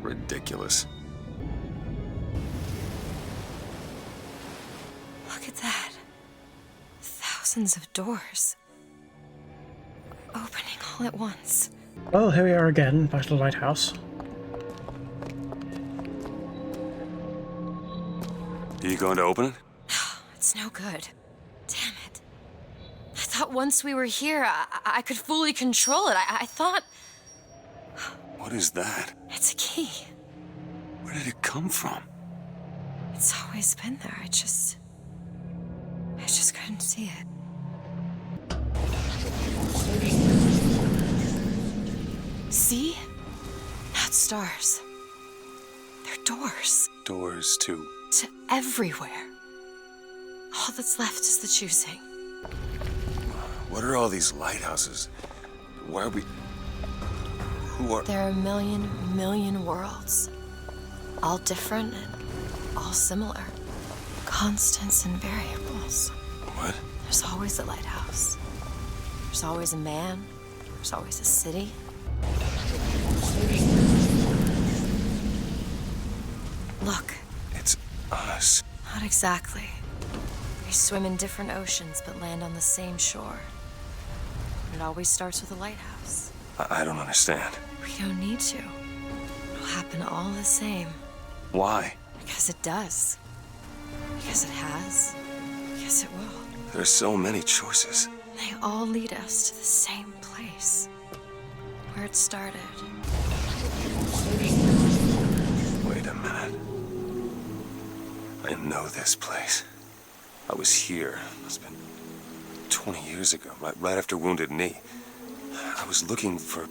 A: Ridiculous.
C: Look at that. Thousands of doors. Opening all at once.
B: Well, here we are again, back to the lighthouse.
A: Are you going to open it?
C: It's no good. Damn it. I thought once we were here, I could fully control it. I thought...
A: What is that?
C: It's a key.
A: Where did it come from?
C: It's always been there. I just couldn't see it. See? Not stars. They're doors.
A: Doors to...
C: To everywhere. All that's left is the choosing.
A: What are all these lighthouses? Why are we... Who are...
C: There are a million worlds. All different and all similar. Constants and variables.
A: What?
C: There's always a lighthouse. There's always a man. There's always a city. Look.
A: It's us.
C: Not exactly. We swim in different oceans but land on the same shore. And it always starts with a lighthouse.
A: I don't understand.
C: We don't need to. It'll happen all the same.
A: Why?
C: Because it does. Because it has. Because it will.
A: There's so many choices.
C: They all lead us to the same place. Where it started.
A: Wait a minute. I know this place. I was here. Must have been 20 years ago, right after Wounded Knee. I was looking for...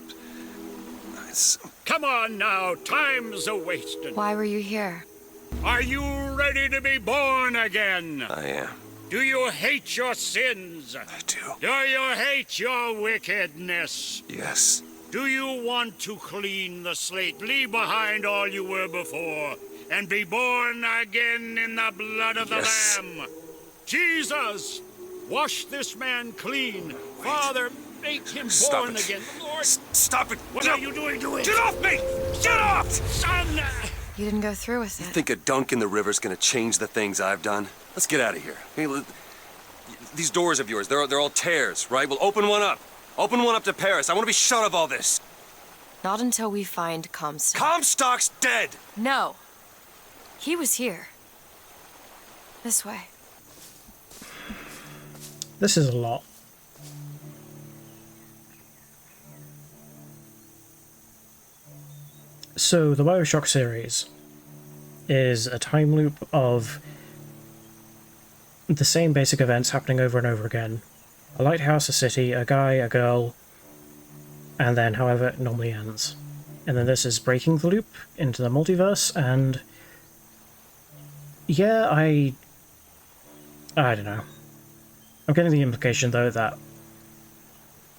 J: Come on now, time's a-wasting.
C: Why were you here?
J: Are you ready to be born again?
A: I am.
J: Do you hate your sins?
A: I do.
J: Do you hate your wickedness?
A: Yes.
J: Do you want to clean the slate, leave behind all you were before, and be born again in the blood of the Lamb? Jesus, wash this man clean.
A: Wait.
J: Father, make him
A: Stop
J: born
A: it.
J: again. Lord,
A: stop it.
J: What are you doing to it?
A: Get off me! Get off!
J: Son!
C: You didn't go through with
A: You
C: it.
A: think a dunk in the river's gonna change the things I've done? Let's get out of here. Hey, these doors of yours, they're all tears, right? Well, open one up. Open one up to Paris. I want to be shut of all this.
C: Not until we find Comstock.
A: Comstock's dead!
C: No. He was here. This way.
B: This is a lot. So, the Bioshock series is a time loop of the same basic events happening over and over again. A lighthouse, a city, a guy, a girl, and then however it normally ends. And then this is breaking the loop into the multiverse, and yeah, I don't know. I'm getting the implication, though, that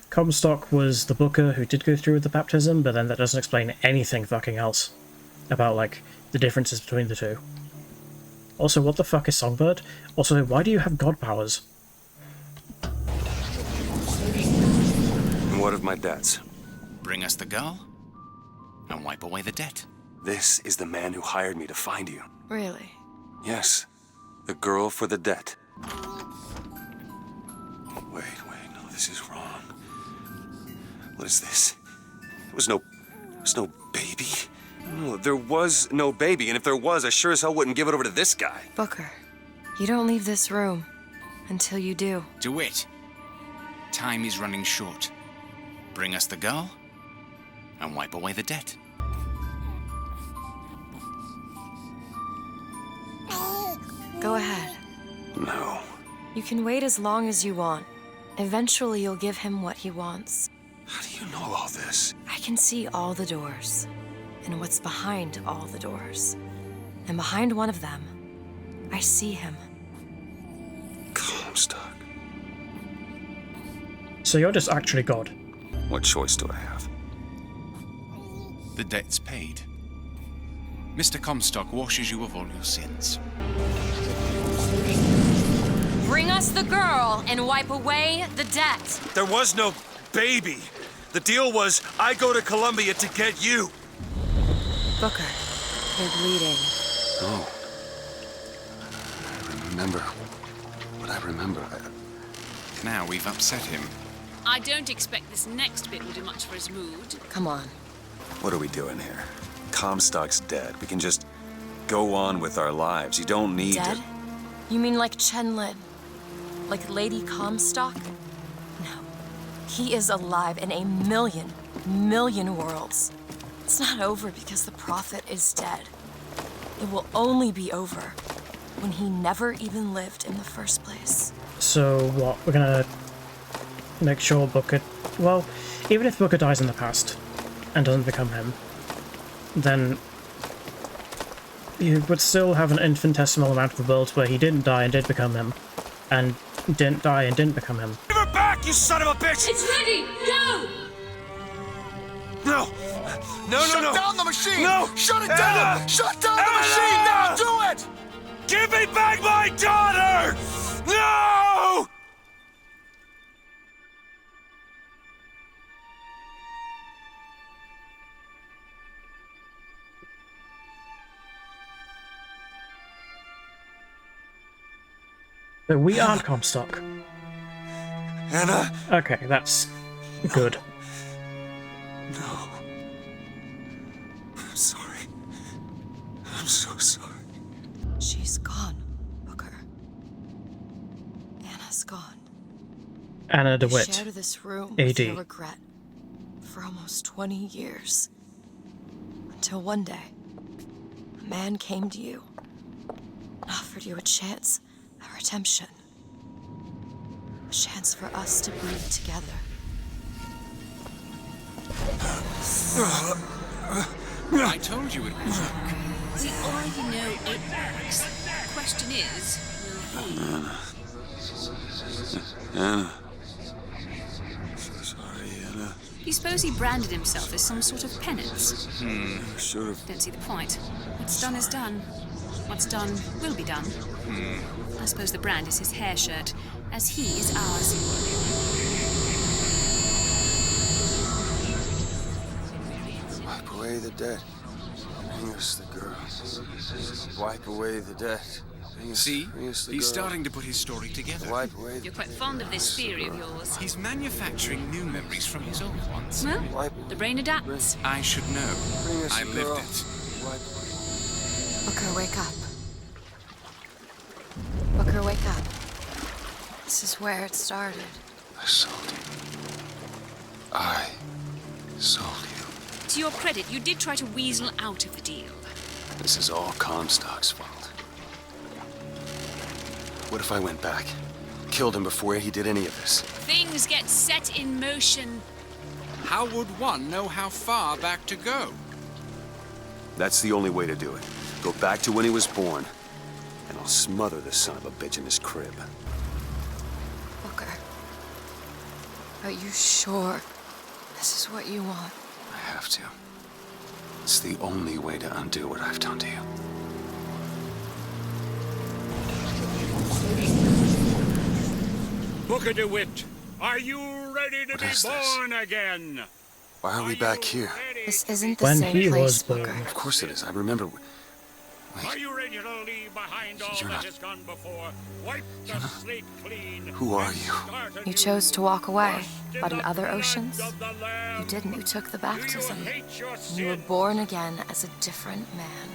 B: Comstock was the booker who did go through with the baptism, but then that doesn't explain anything fucking else about, like, the differences between the two. Also, what the fuck is Songbird? Also, why do you have god powers?
A: And what of my debts?
F: Bring us the girl, and wipe away the debt.
A: This is the man who hired me to find you.
C: Really?
A: Yes. The girl for the debt. Wait, no, this is wrong. What is this? There was no baby. No, there was no baby, and if there was, I sure as hell wouldn't give it over to this guy.
C: Booker, you don't leave this room until you do.
F: DeWitt, time is running short. Bring us the girl, and wipe away the debt.
C: Go ahead.
A: No.
C: You can wait as long as you want. Eventually, you'll give him what he wants.
A: How do you know all this?
C: I can see all the doors, and what's behind all the doors. And behind one of them, I see him.
A: Comstock.
B: So you're just actually God.
A: What choice do I have?
F: The debt's paid. Mr. Comstock washes you of all your sins.
C: Bring us the girl and wipe away the debt.
H: There was no baby. The deal was I go to Columbia to get you.
C: Booker, you're bleeding.
A: Oh. I remember what I remember.
F: Now we've upset him.
M: I don't expect this next bit will do much for his mood.
C: Come on.
A: What are we doing here? Comstock's dead. We can just go on with our lives. You don't need
C: Dead?
A: to...
C: You mean like Chen Lin? Like Lady Comstock? No. He is alive in a million worlds. It's not over because the Prophet is dead. It will only be over when he never even lived in the first place.
B: So what? We're gonna make sure Booker... Well, even if Booker dies in the past and doesn't become him, then you would still have an infinitesimal amount of worlds where he didn't die and did become him, and didn't die and didn't become him.
H: Give her back, you son of a bitch!
N: It's ready! Go!
H: No! No!
E: Shut down the machine!
H: No!
E: Shut it
H: Anna!
E: down! Shut down the machine! Now do it!
H: Give me back my daughter! No!
B: So we aren't Comstock.
H: Anna?
B: Okay, that's good.
A: No. I'm sorry. I'm so sorry.
C: She's gone, Booker. Anna's gone.
B: Anna
C: You
B: DeWitt,
C: shared this room
B: AD.
C: with your regret for almost 20 years. Until one day, a man came to you and offered you a chance at redemption. A chance for us to be together.
F: I told you it would work.
M: We already know it works. The question is, will he?
A: Anna. So sorry, Anna.
M: Do you suppose he branded himself as some sort of penance?
A: Should have.
M: Don't see the point. What's done is done. What's done will be done. I suppose the brand is his hair shirt, as he is ours.
A: Wipe away the debt. Bring us the girl. Wipe away the debt.
F: See? He's starting to put his story together.
A: Wipe away the
M: You're quite fond of this theory of yours.
F: He's manufacturing new memories from his old ones.
M: Well, the brain adapts.
F: I should know. I lived it.
C: Booker, wake up. Booker, wake up. This is where it started.
A: I sold you. I sold you.
M: To your credit, you did try to weasel out of the deal.
A: This is all Comstock's fault. What if I went back? Killed him before he did any of this?
M: Things get set in motion.
U: How would one know how far back to go?
A: That's the only way to do it. Go back to when he was born, and I'll smother the son of a bitch in his crib.
C: Booker, are you sure this is what you want?
A: I have to. It's the only way to undo what I've done to you.
V: Booker DeWitt, are you ready to be born again?
A: Why are we back here?
C: This isn't the
B: When
C: same
B: he
C: place,
B: was
C: Booker.
B: born.
A: Of course it is. I remember.
V: Are you ready to leave behind all that has gone before? Wipe the slate clean.
A: Who are you?
C: You chose to walk away, but in other oceans, you didn't. You took the baptism. You were born again as a different man.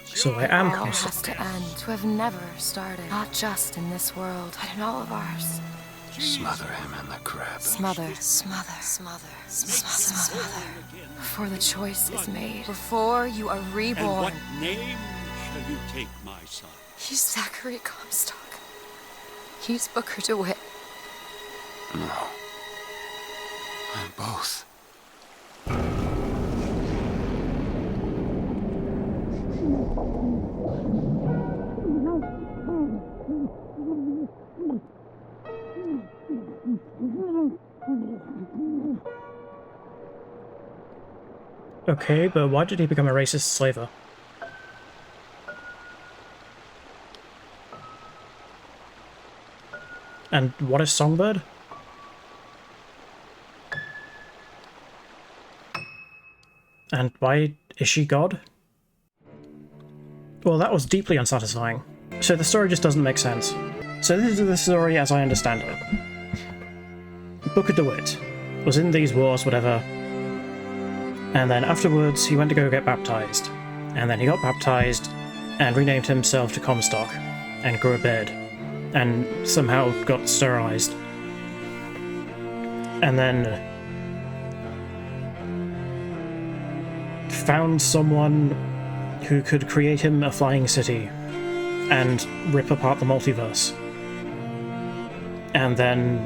B: So I am
C: All
B: Comstock.
C: has to end, to have never started. Not just in this world, but in all of ours.
A: Smother him in the crib.
C: Smother, smother, smother, smother. Before the choice is made. Before you are reborn.
V: And what name shall you take, my son?
C: He's Zachary Comstock. He's Booker DeWitt.
A: No. I'm both.
B: Okay, but why did he become a racist slaver? And what is Songbird? And why is she God? Well, that was deeply unsatisfying. So the story just doesn't make sense. So this is the story as I understand it. Booker DeWitt was in these wars, whatever, and then afterwards he went to go get baptized. And then he got baptized and renamed himself to Comstock and grew a beard and somehow got sterilized. And then found someone who could create him a flying city and rip apart the multiverse. And then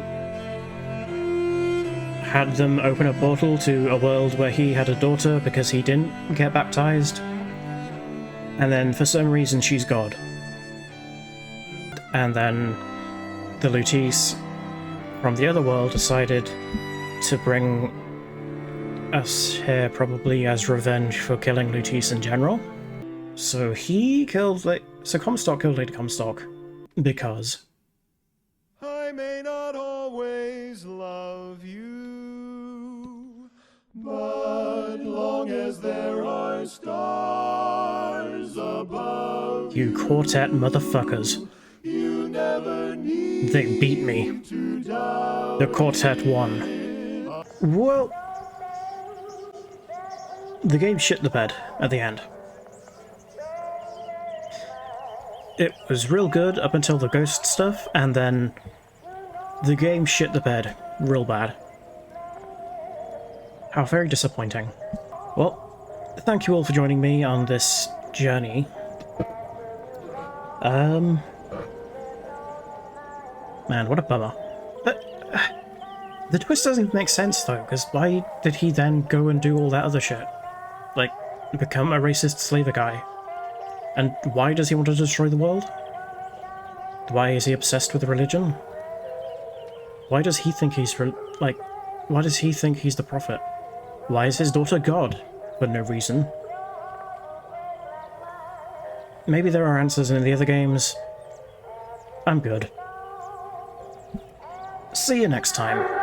B: had them open a portal to a world where he had a daughter because he didn't get baptized. And then for some reason she's God. And then the Luteis from the other world decided to bring us here probably as revenge for killing Luteis in general. So he killed so Comstock killed Lady Comstock because
D: I may not always love you, but long as there are stars above
B: you quartet motherfuckers.
D: you never need
B: They beat me.
D: to doubt.
B: The quartet won. Well, the game shit the bed at the end. It was real good up until the ghost stuff, and then the game shit the bed real bad. How very disappointing. Well, thank you all for joining me on this journey. Man, what a bummer. But the twist doesn't even make sense though, because why did he then go and do all that other shit? Like, become a racist slaver guy? And why does he want to destroy the world? Why is he obsessed with religion? Why does he think he's why does he think he's the prophet? Why is his daughter God? For no reason. Maybe there are answers in the other games. I'm good. See you next time.